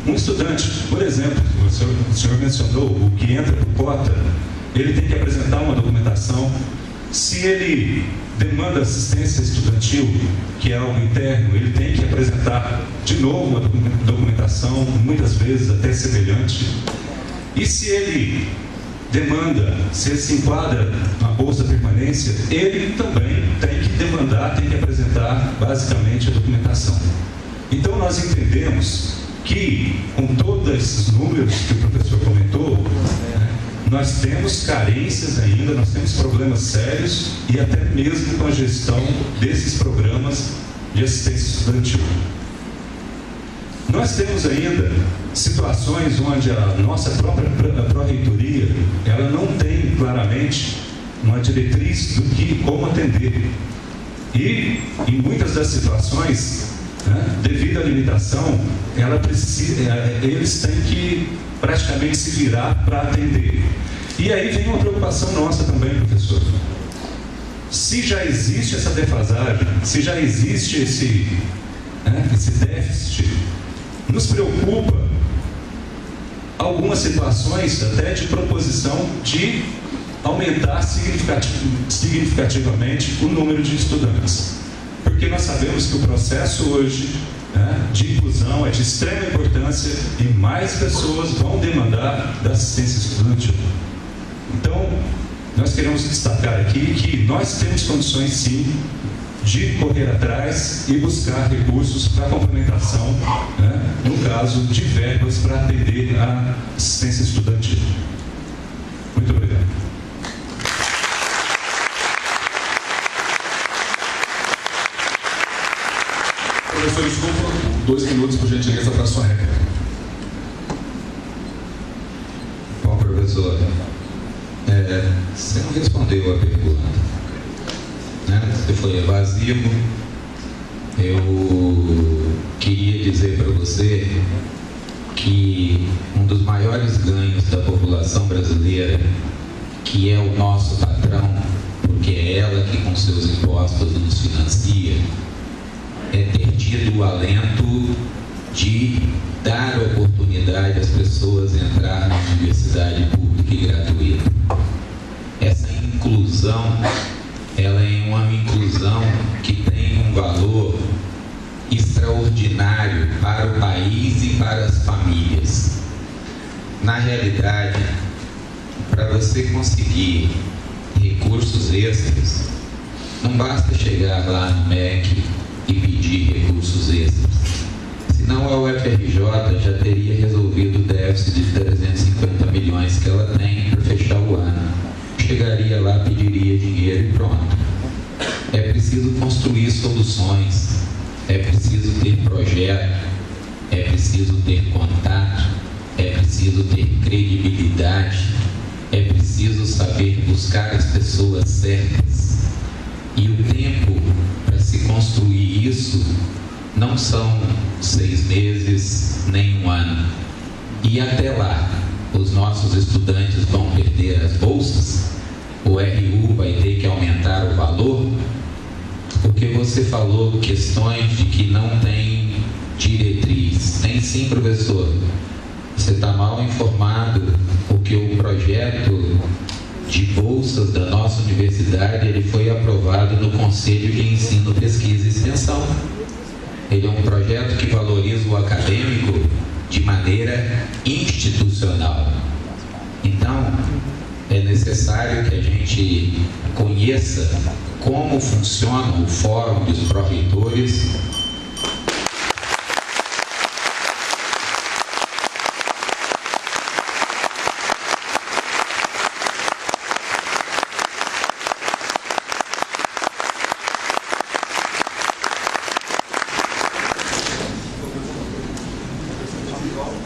um estudante, por exemplo, o senhor mencionou, o que entra por cota, ele tem que apresentar uma documentação. Se ele demanda assistência estudantil, que é algo interno, ele tem que apresentar de novo uma documentação, muitas vezes até semelhante. E se ele demanda, se ele se enquadra na Bolsa Permanência, ele também tem que demandar, tem que apresentar basicamente a documentação. Então nós entendemos que, com todos esses números que o professor comentou, nós temos carências ainda, nós temos problemas sérios e até mesmo com a gestão desses programas de assistência estudantil. Nós temos ainda situações onde a nossa própria pró-reitoria, ela não tem claramente uma diretriz do que, como atender. E, em muitas das situações, devido à limitação, eles têm que praticamente se virar para atender. E aí vem uma preocupação nossa também, professor. Se já existe essa defasagem, se já existe esse déficit, nos preocupa algumas situações até de proposição de aumentar significativamente o número de estudantes. Porque nós sabemos que o processo hoje de inclusão é de extrema importância e mais pessoas vão demandar da assistência estudantil. Então, nós queremos destacar aqui que nós temos condições, sim, de correr atrás e buscar recursos para complementação, no caso de verbas para atender a assistência estudantil. Muito obrigado. Professor, desculpa, 2 minutos, por gentileza, para a sua réplica. Bom, professor, você não respondeu a pergunta, Você foi evasivo. Eu queria dizer para você que um dos maiores ganhos da população brasileira, que é o nosso patrão, porque é ela que com seus impostos nos financia, é ter tido o alento de dar oportunidade às pessoas entrar na universidade pública e gratuita. Essa inclusão, ela é uma inclusão que tem um valor extraordinário para o país e para as famílias. Na realidade, para você conseguir recursos extras, não basta chegar lá no MEC e pedir recursos extras. Senão a UFRJ já teria resolvido o déficit de 350 milhões que ela tem para fechar o ano. Chegaria lá, pediria dinheiro e pronto. É preciso construir soluções, é preciso ter projeto, é preciso ter contato, é preciso ter credibilidade, é preciso saber buscar as pessoas certas. E o tempo para se construir isso não são 6 meses nem 1 ano. E até lá, os nossos estudantes vão perder as bolsas, o RU vai ter que aumentar o valor, porque você falou questões de que não tem diretriz. Tem sim, professor. Você está mal informado, porque o projeto de bolsas da nossa universidade, ele foi aprovado no Conselho de Ensino, Pesquisa e Extensão. Ele é um projeto que valoriza o acadêmico de maneira institucional. Então, é necessário que a gente conheça como funciona o Fórum dos Pró-Reitores.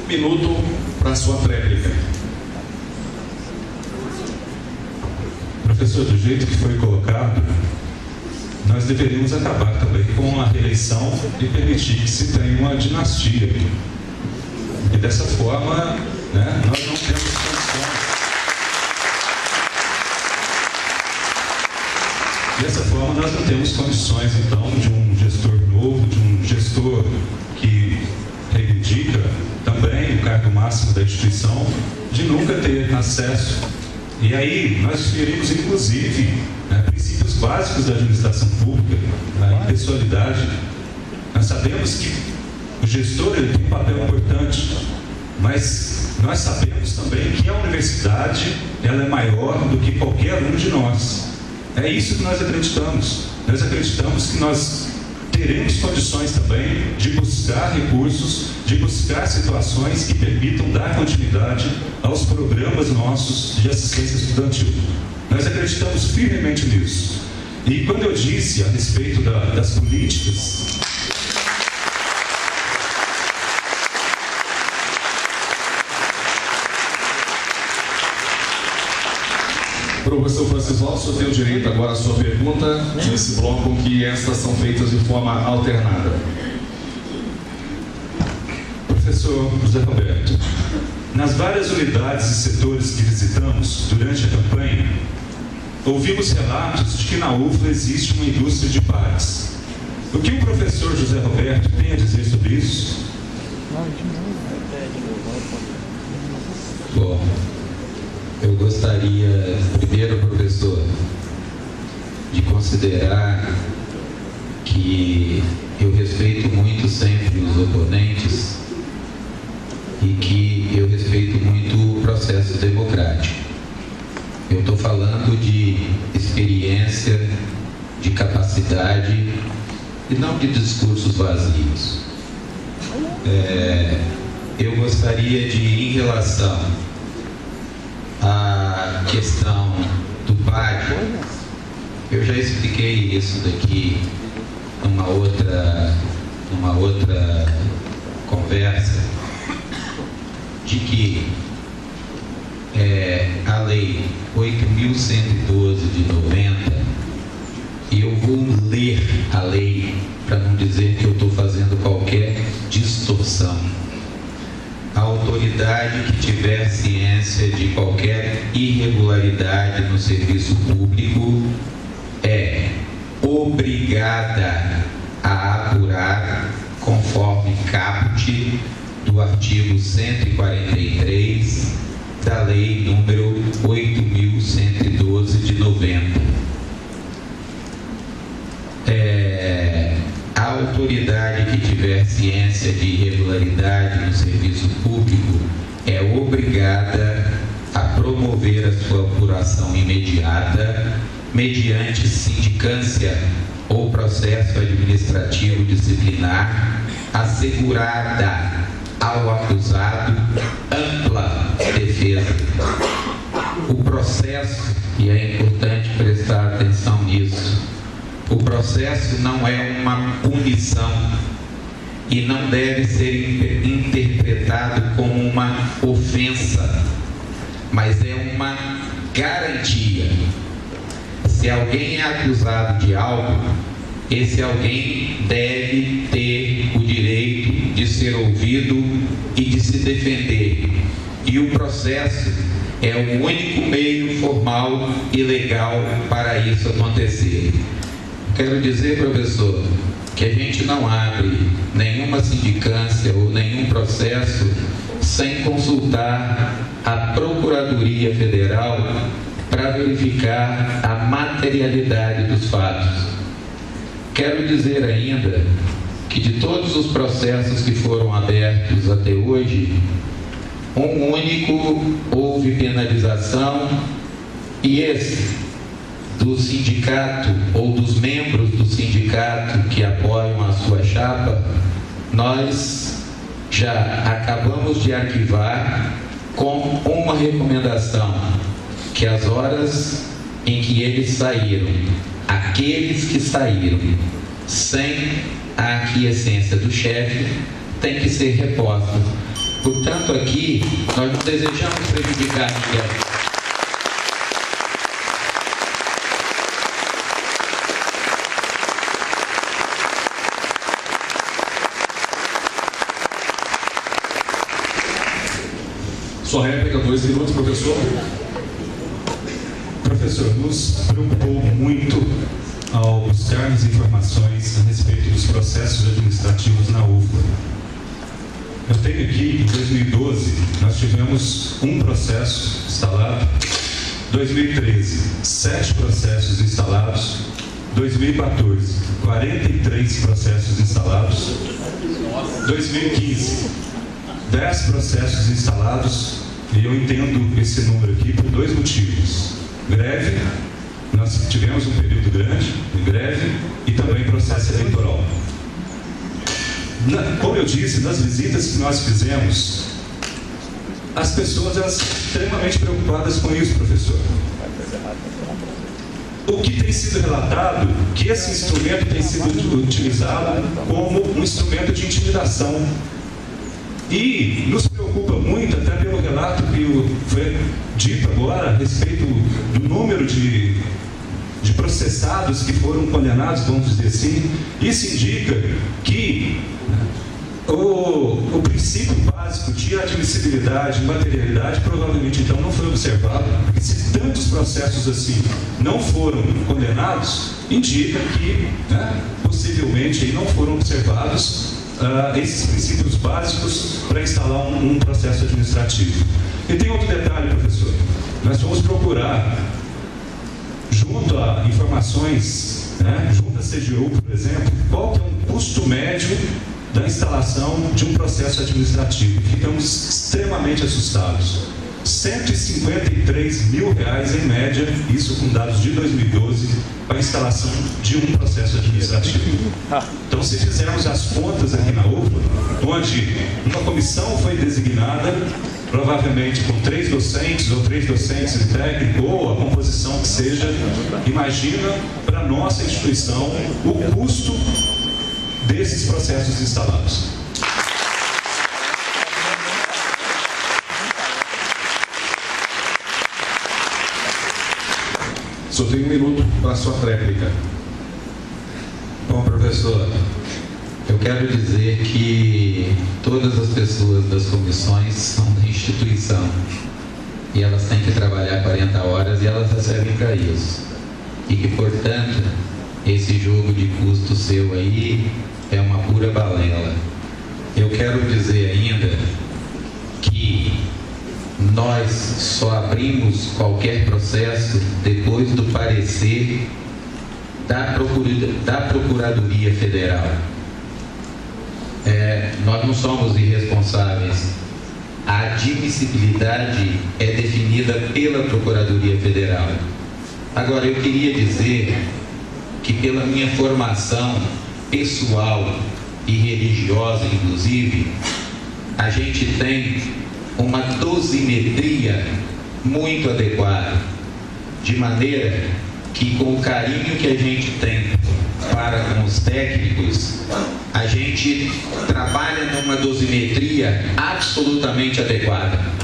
Minuto para a sua tréplica. Professor, do jeito que foi colocado, nós deveríamos acabar também com a reeleição e permitir que se tenha uma dinastia aqui. dessa forma, né, nós não temos condições. Dessa forma, nós não temos condições, então, de um gestor novo, de um gestor que reivindica também o cargo máximo da instituição, de nunca ter acesso. E aí, nós ferimos, inclusive, princípios básicos da administração pública, a impessoalidade. Nós sabemos que o gestor ele tem um papel importante, mas nós sabemos também que a universidade ela é maior do que qualquer um de nós. É isso que nós acreditamos. Nós acreditamos que nós teremos condições também de buscar recursos, de buscar situações que permitam dar continuidade aos programas nossos de assistência estudantil. Nós acreditamos firmemente nisso. E quando eu disse a respeito das políticas... Professor Francisco, o senhor tem o direito agora à sua pergunta nesse bloco, que estas são feitas de forma alternada. Professor José Roberto, nas várias unidades e setores que visitamos durante a campanha, ouvimos relatos de que na UFLA existe uma indústria de pares. O que o professor José Roberto tem a dizer sobre isso? Bom, eu gostaria, primeiro, professor, de considerar que eu respeito muito sempre os oponentes e que eu respeito muito o processo democrático. Eu estou falando de experiência, de capacidade e não de discursos vazios. Eu gostaria de, em relação a questão do PAD, eu já expliquei isso daqui numa outra conversa, de que a lei 8.112 de 90, e eu vou ler a lei para não dizer que eu estou fazendo qualquer distorção. A autoridade que tiver ciência de qualquer irregularidade no serviço público é obrigada a apurar, conforme caput do artigo 143 da Lei número 8.112 de 90. A autoridade que tiver ciência de irregularidade no serviço público é obrigada a promover a sua apuração imediata mediante sindicância ou processo administrativo disciplinar, assegurada ao acusado ampla defesa. O processo, e é importante prestar atenção nisso, o processo não é uma punição e não deve ser interpretado como uma ofensa, mas é uma garantia. Se alguém é acusado de algo, esse alguém deve ter o direito de ser ouvido e de se defender. E o processo é o único meio formal e legal para isso acontecer. Quero dizer, professor, que a gente não abre nenhuma sindicância ou nenhum processo sem consultar a Procuradoria Federal para verificar a materialidade dos fatos. Quero dizer ainda que de todos os processos que foram abertos até hoje, um único houve penalização, e esse do sindicato ou dos membros do sindicato que apoiam a sua chapa, nós já acabamos de arquivar com uma recomendação, que as horas em que eles saíram, aqueles que saíram sem a aquiescência do chefe, tem que ser reposta. Portanto, aqui nós não desejamos prejudicar ninguém. Sua réplica, 2 minutos, professor. Professor, nos preocupou muito ao buscarmos informações a respeito dos processos administrativos na UFLA. Eu tenho aqui, em 2012, nós tivemos um processo instalado, 2013, 7 processos instalados, 2014, 43 processos instalados, 2015, 10 processos instalados, e eu entendo esse número aqui por 2 motivos. Greve, nós tivemos um período grande de greve, e também processo eleitoral. Como eu disse, nas visitas que nós fizemos, as pessoas elas extremamente preocupadas com isso, professor. O que tem sido relatado, que esse instrumento tem sido utilizado como um instrumento de intimidação. E nos preocupa muito, até pelo relato que foi dito agora, a respeito do número de processados que foram condenados, vamos dizer assim. Isso indica que o princípio básico de admissibilidade e materialidade provavelmente então não foi observado, porque se tantos processos assim não foram condenados, indica que possivelmente não foram observados esses princípios básicos para instalar um processo administrativo. E tem outro detalhe, professor. Nós vamos procurar, junto a informações, junto à CGU, por exemplo, qual que é um custo médio da instalação de um processo administrativo. Ficamos extremamente assustados. R$ 153 mil em média, isso com dados de 2012, para a instalação de um processo administrativo. Então, se fizermos as contas aqui na UFLA, onde uma comissão foi designada, provavelmente com 3 docentes ou 3 docentes em técnico, ou a composição que seja, imagina para a nossa instituição o custo desses processos instalados. Só tem 1 minuto para a sua réplica. Bom, professor, eu quero dizer que todas as pessoas das comissões são da instituição e elas têm que trabalhar 40 horas e elas recebem para isso. E que, portanto, esse jogo de custo seu aí é uma pura balela. Eu quero dizer ainda que nós só abrimos qualquer processo depois do parecer da Procuradoria Federal. Nós não somos irresponsáveis. A admissibilidade é definida pela Procuradoria Federal. Agora, eu queria dizer que, pela minha formação pessoal e religiosa, inclusive, a gente tem uma dosimetria muito adequada, de maneira que, com o carinho que a gente tem para com os técnicos, a gente trabalha numa dosimetria absolutamente adequada.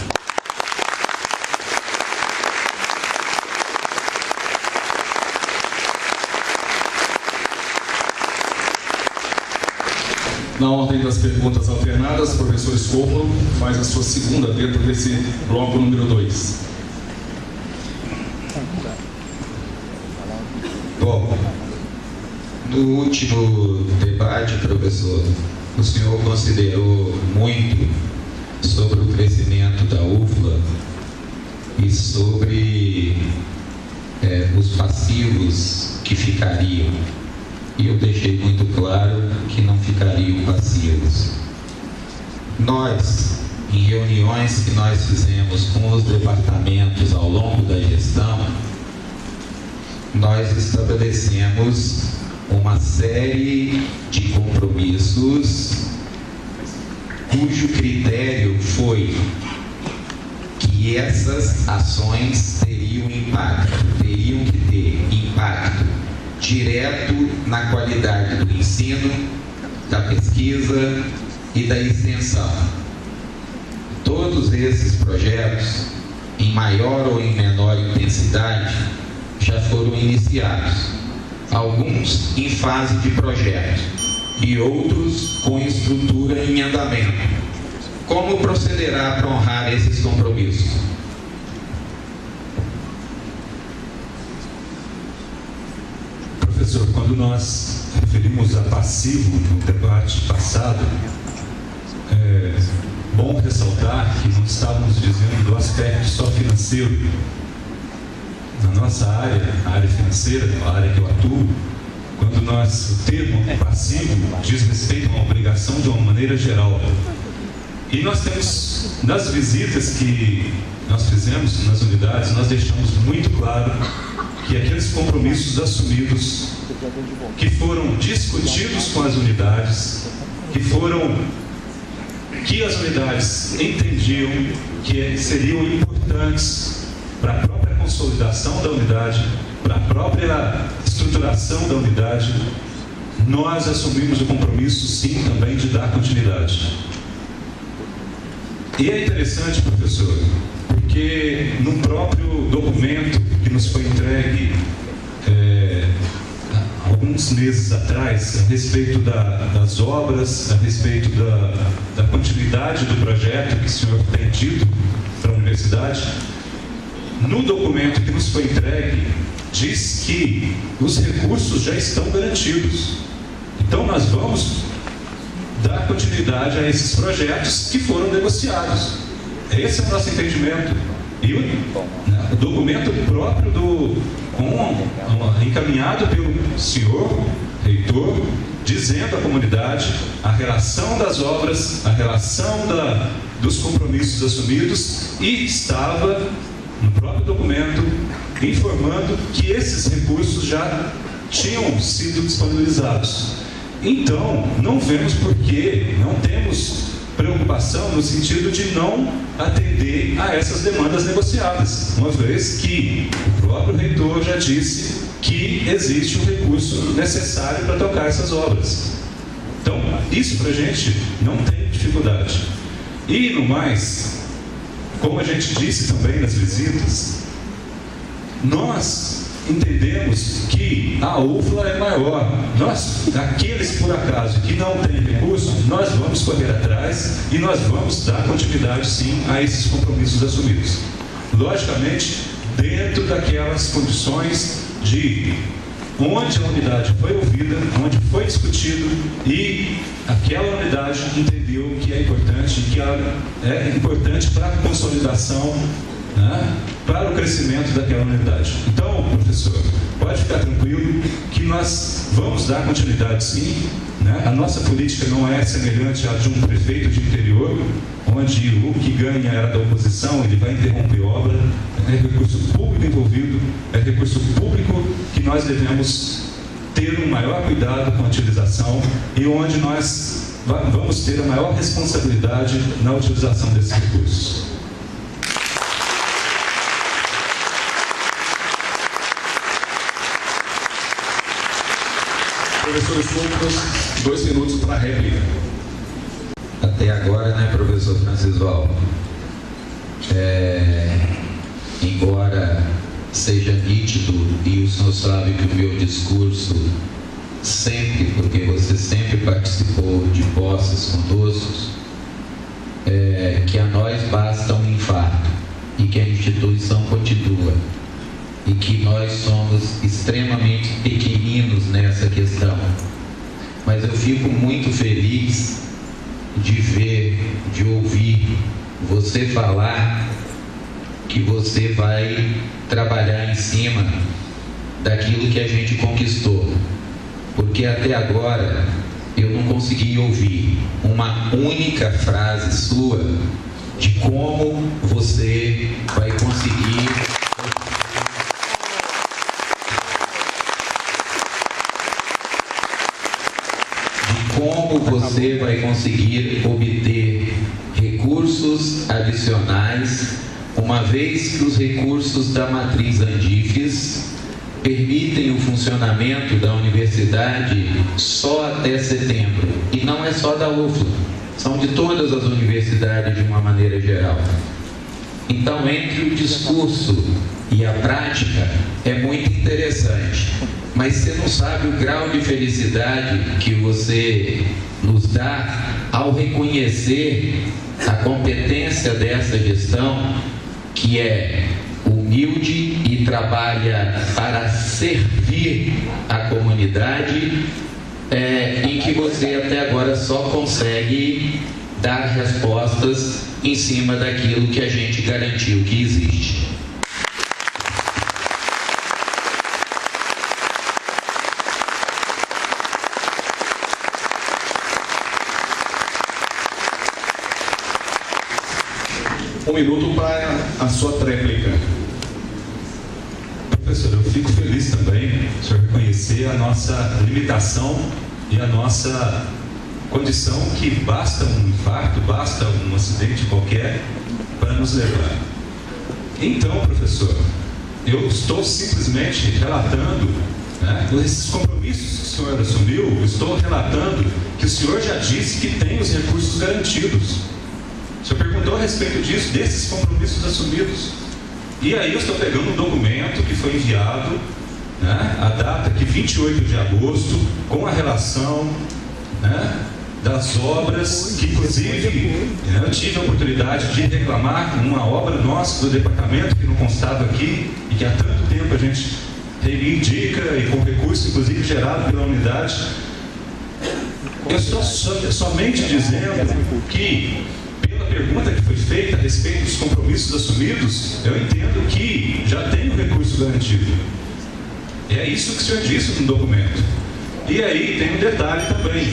Na ordem das perguntas alternadas, professor Escopolo faz a sua segunda dentro desse bloco número 2. Bom, no último debate, professor, o senhor considerou muito sobre o crescimento da UFLA e sobre os passivos que ficariam. E eu deixei muito claro que não ficariam passivos. Nós, em reuniões que nós fizemos com os departamentos ao longo da gestão, nós estabelecemos uma série de compromissos cujo critério foi que essas ações teriam que ter impacto direto na qualidade do ensino, da pesquisa e da extensão. Todos esses projetos, em maior ou em menor intensidade, já foram iniciados. Alguns em fase de projeto e outros com estrutura em andamento. como procederá para honrar esses compromissos? Professor, quando nós referimos a passivo no debate passado, é bom ressaltar que não estávamos dizendo do aspecto só financeiro. Na nossa área, a área financeira, a área que eu atuo, quando o termo passivo diz respeito a uma obrigação de uma maneira geral. E nós temos, nas visitas que nós fizemos nas unidades, nós deixamos muito claro que aqueles compromissos assumidos, que foram discutidos com as unidades, que as unidades entendiam que seriam importantes para a própria consolidação da unidade, para a própria estruturação da unidade, nós assumimos o compromisso, sim, também de dar continuidade. E é interessante, professor, porque no próprio documento que nos foi entregue alguns meses atrás, a respeito das obras, a respeito da continuidade do projeto que o senhor tem tido para a universidade, no documento que nos foi entregue, diz que os recursos já estão garantidos. Então nós vamos dar continuidade a esses projetos que foram negociados. Esse é o nosso entendimento. E o documento próprio encaminhado pelo senhor reitor, dizendo à comunidade a relação das obras, a relação dos compromissos assumidos, e estava no próprio documento informando que esses recursos já tinham sido disponibilizados. Então, não vemos por que não temos preocupação no sentido de não atender a essas demandas negociadas, uma vez que o próprio reitor já disse que existe o recurso necessário para tocar essas obras. Então, isso para a gente não tem dificuldade. E, no mais, como a gente disse também nas visitas, nós entendemos que a UFLA é maior. Aqueles por acaso que não têm recurso, nós vamos correr atrás e nós vamos dar continuidade sim a esses compromissos assumidos. Logicamente, dentro daquelas condições de onde a unidade foi ouvida, onde foi discutido e aquela unidade entendeu que é importante, que é importante para a consolidação, né, para o crescimento daquela unidade. Então, professor, pode ficar tranquilo que nós vamos dar continuidade sim, né? A nossa política não é semelhante à de um prefeito de interior, onde o que ganha era da oposição, ele vai interromper obra. É recurso público envolvido, é recurso público que nós devemos ter um maior cuidado com a utilização e onde nós vamos ter a maior responsabilidade na utilização desses recursos. Professor Foucault, 2 minutos para a réplica. Até agora, né, professor Francisval? Embora seja nítido, e o senhor sabe que o meu discurso sempre, porque você sempre participou de posses conosco, que a nós basta um infarto e que a instituição continua. E que nós somos extremamente pequeninos nessa questão. Mas eu fico muito feliz de ouvir você falar que você vai trabalhar em cima daquilo que a gente conquistou. Porque até agora eu não consegui ouvir uma única frase sua de como você vai conseguir obter recursos adicionais, uma vez que os recursos da matriz Andifes permitem o funcionamento da universidade só até setembro. E não é só da UFLA, são de todas as universidades de uma maneira geral. Então, entre o discurso e a prática, é muito interessante. Mas você não sabe o grau de felicidade que você nos dá ao ao reconhecer a competência dessa gestão, que é humilde e trabalha para servir a comunidade, em que você até agora só consegue dar respostas em cima daquilo que a gente garantiu que existe. Um minuto para a sua tréplica. Professor, eu fico feliz também o senhor reconhecer a nossa limitação e a nossa condição que basta um infarto, basta um acidente qualquer para nos levar. Então, professor, eu estou simplesmente relatando, esses compromissos que o senhor assumiu, eu estou relatando que o senhor já disse que tem os recursos garantidos. O senhor perguntou a respeito disso, desses compromissos assumidos. E aí eu estou pegando um documento que foi enviado, a data que 28 de agosto, com a relação das obras, que inclusive eu tive a oportunidade de reclamar uma obra nossa do departamento, que não constava aqui, e que há tanto tempo a gente reivindica, e com recurso inclusive gerado pela unidade. Eu estou somente dizendo que, pela pergunta que foi feita a respeito dos compromissos assumidos, eu entendo que já tem o recurso garantido. É isso que o senhor disse no documento. E aí tem um detalhe também.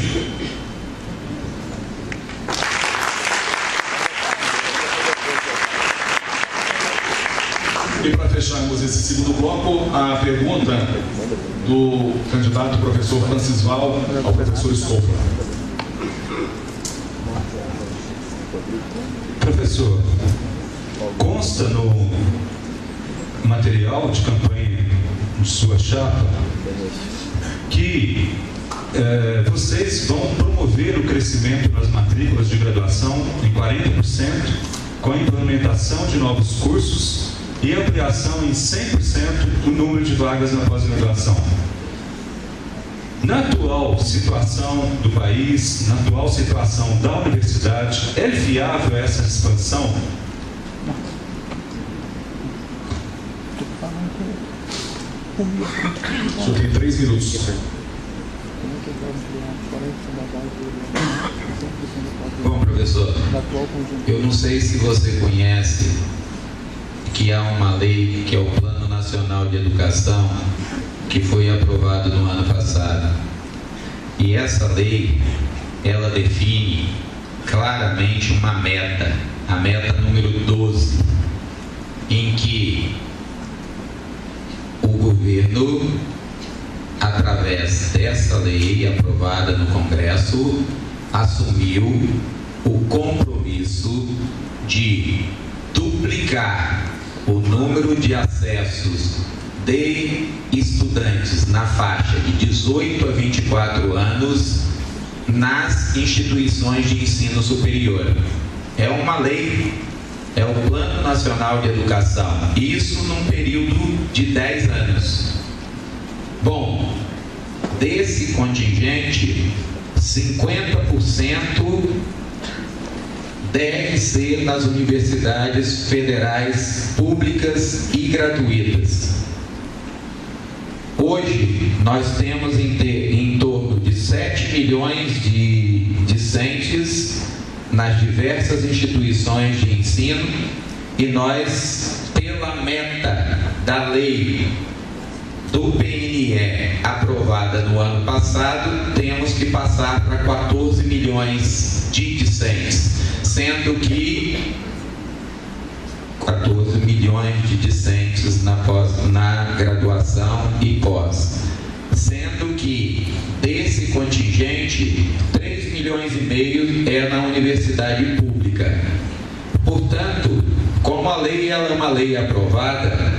E para fecharmos esse segundo bloco, a pergunta do candidato professor Francisval ao professor Escofa. Professor, consta no material de campanha de sua chapa que vocês vão promover o crescimento das matrículas de graduação em 40%, com a implementação de novos cursos e ampliação em 100% do número de vagas na pós-graduação. Na atual situação do país, na atual situação da universidade, é viável essa expansão? O senhor tem 3 minutos. Bom, professor, eu não sei se você conhece que há uma lei, que é o Plano Nacional de Educação, que foi aprovado no ano passado. E essa lei, ela define claramente uma meta, a meta número 12, em que o governo, através dessa lei aprovada no Congresso, assumiu o compromisso de duplicar o número de acessos de estudantes na faixa de 18 a 24 anos nas instituições de ensino superior. É uma lei, é o Plano Nacional de Educação, isso num período de 10 anos. Bom, desse contingente, 50% deve ser nas universidades federais públicas e gratuitas. Hoje, nós temos em torno de 7 milhões de discentes nas diversas instituições de ensino, e nós, pela meta da lei do PNE aprovada no ano passado, temos que passar para 14 milhões de discentes, sendo que 14 milhões de discentes na graduação e pós, sendo que desse contingente 3 milhões e meio é na universidade pública. Portanto, como a lei é uma lei aprovada,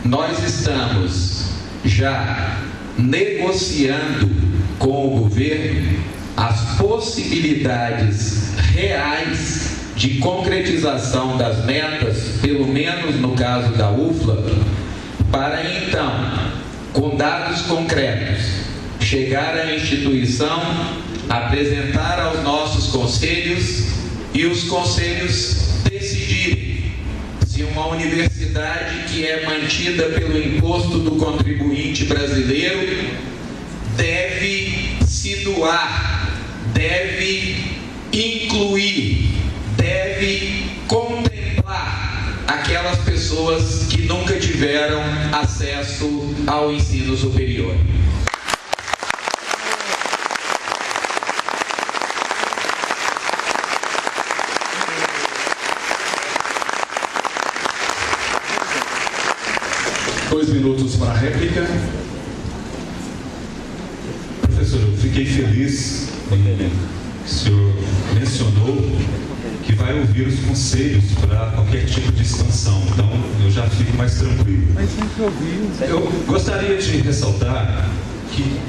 nós estamos já negociando com o governo as possibilidades reais de concretização das metas, pelo menos no caso da UFLA, para então, com dados concretos, chegar à instituição, apresentar aos nossos conselhos conselhos e os conselhos decidirem se uma universidade que é mantida pelo imposto do contribuinte brasileiro deve se doar, deve incluir, deve contemplar aquelas pessoas que nunca tiveram acesso ao ensino superior. Dois minutos para a réplica. Professor, eu fiquei feliz que o senhor mencionou que vai ouvir os conselhos para qualquer tipo de expansão, então eu já fico mais tranquilo. Eu gostaria de ressaltar que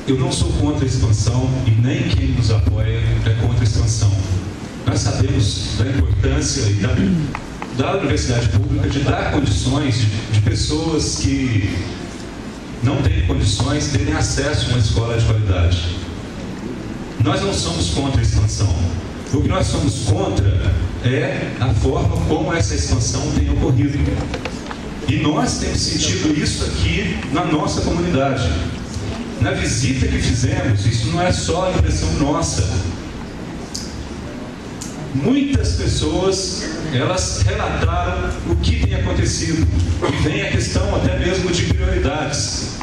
eu não sou contra a expansão e nem quem nos apoia é contra a expansão. Nós sabemos da importância e da universidade pública de dar condições de pessoas que não têm condições terem acesso a uma escola de qualidade. Nós não somos contra a expansão. O que nós somos contra é a forma como essa expansão tem ocorrido. E nós temos sentido isso aqui na nossa comunidade. Na visita que fizemos, isso não é só a impressão nossa. Muitas pessoas, elas relataram o que tem acontecido. E vem a questão até mesmo de prioridades.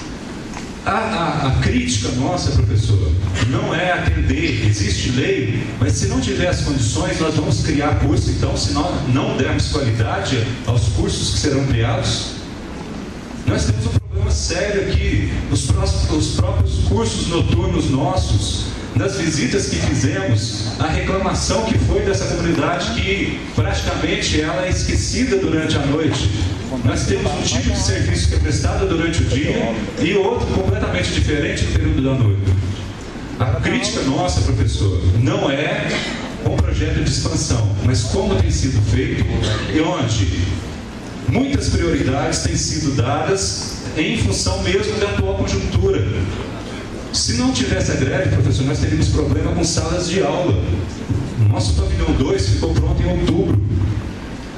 A crítica nossa, professor, não é atender, existe lei, mas se não tiver as condições, nós vamos criar curso. Então, se nós não dermos qualidade aos cursos que serão criados, nós temos um problema sério aqui. Os próprios cursos noturnos nossos, nas visitas que fizemos, a reclamação que foi dessa comunidade que praticamente ela é esquecida durante a noite. Nós temos um tipo de serviço que é prestado durante o dia e outro completamente diferente no período da noite. A crítica nossa, professor, não é um projeto de expansão, mas como tem sido feito e onde muitas prioridades têm sido dadas em função mesmo da atual conjuntura. Se não tivesse a greve, professor, nós teríamos problema com salas de aula. O nosso pavilhão 2 ficou pronto em outubro.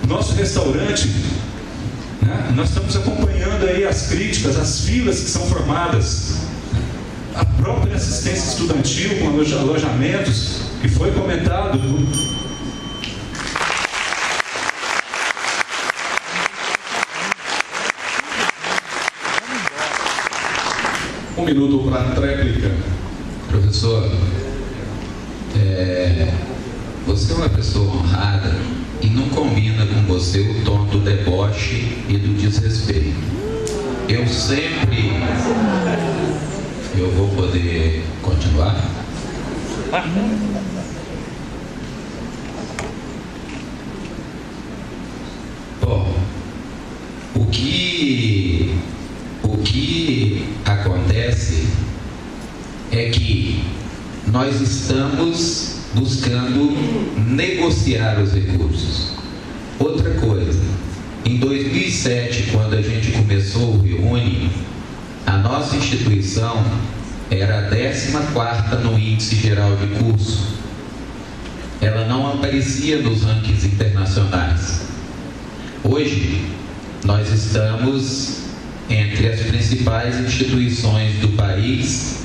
Nosso restaurante, né? Nós estamos acompanhando aí as críticas, as filas que são formadas. A própria assistência estudantil com alojamentos, que foi comentado. Um minuto para a tréplica. Professor, você é uma pessoa honrada e não combina com você o tom do deboche e do desrespeito. Eu vou poder continuar? Bom, o que acontece é que nós estamos buscando negociar os recursos. Outra coisa, em 2007, quando a gente começou o Reúne, a nossa instituição era a 14ª no índice geral de curso. Ela não aparecia nos rankings internacionais. Hoje, nós estamos entre as principais instituições do país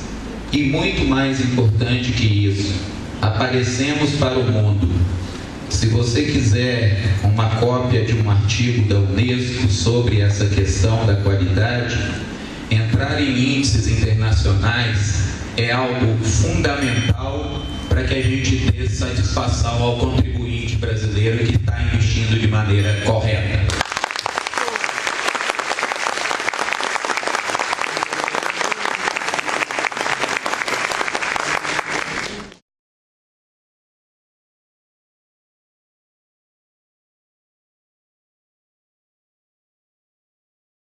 e, muito mais importante que isso, aparecemos para o mundo. Se você quiser uma cópia de um artigo da Unesco sobre essa questão da qualidade, entrar em índices internacionais é algo fundamental para que a gente dê satisfação ao contribuinte brasileiro que está investindo de maneira correta.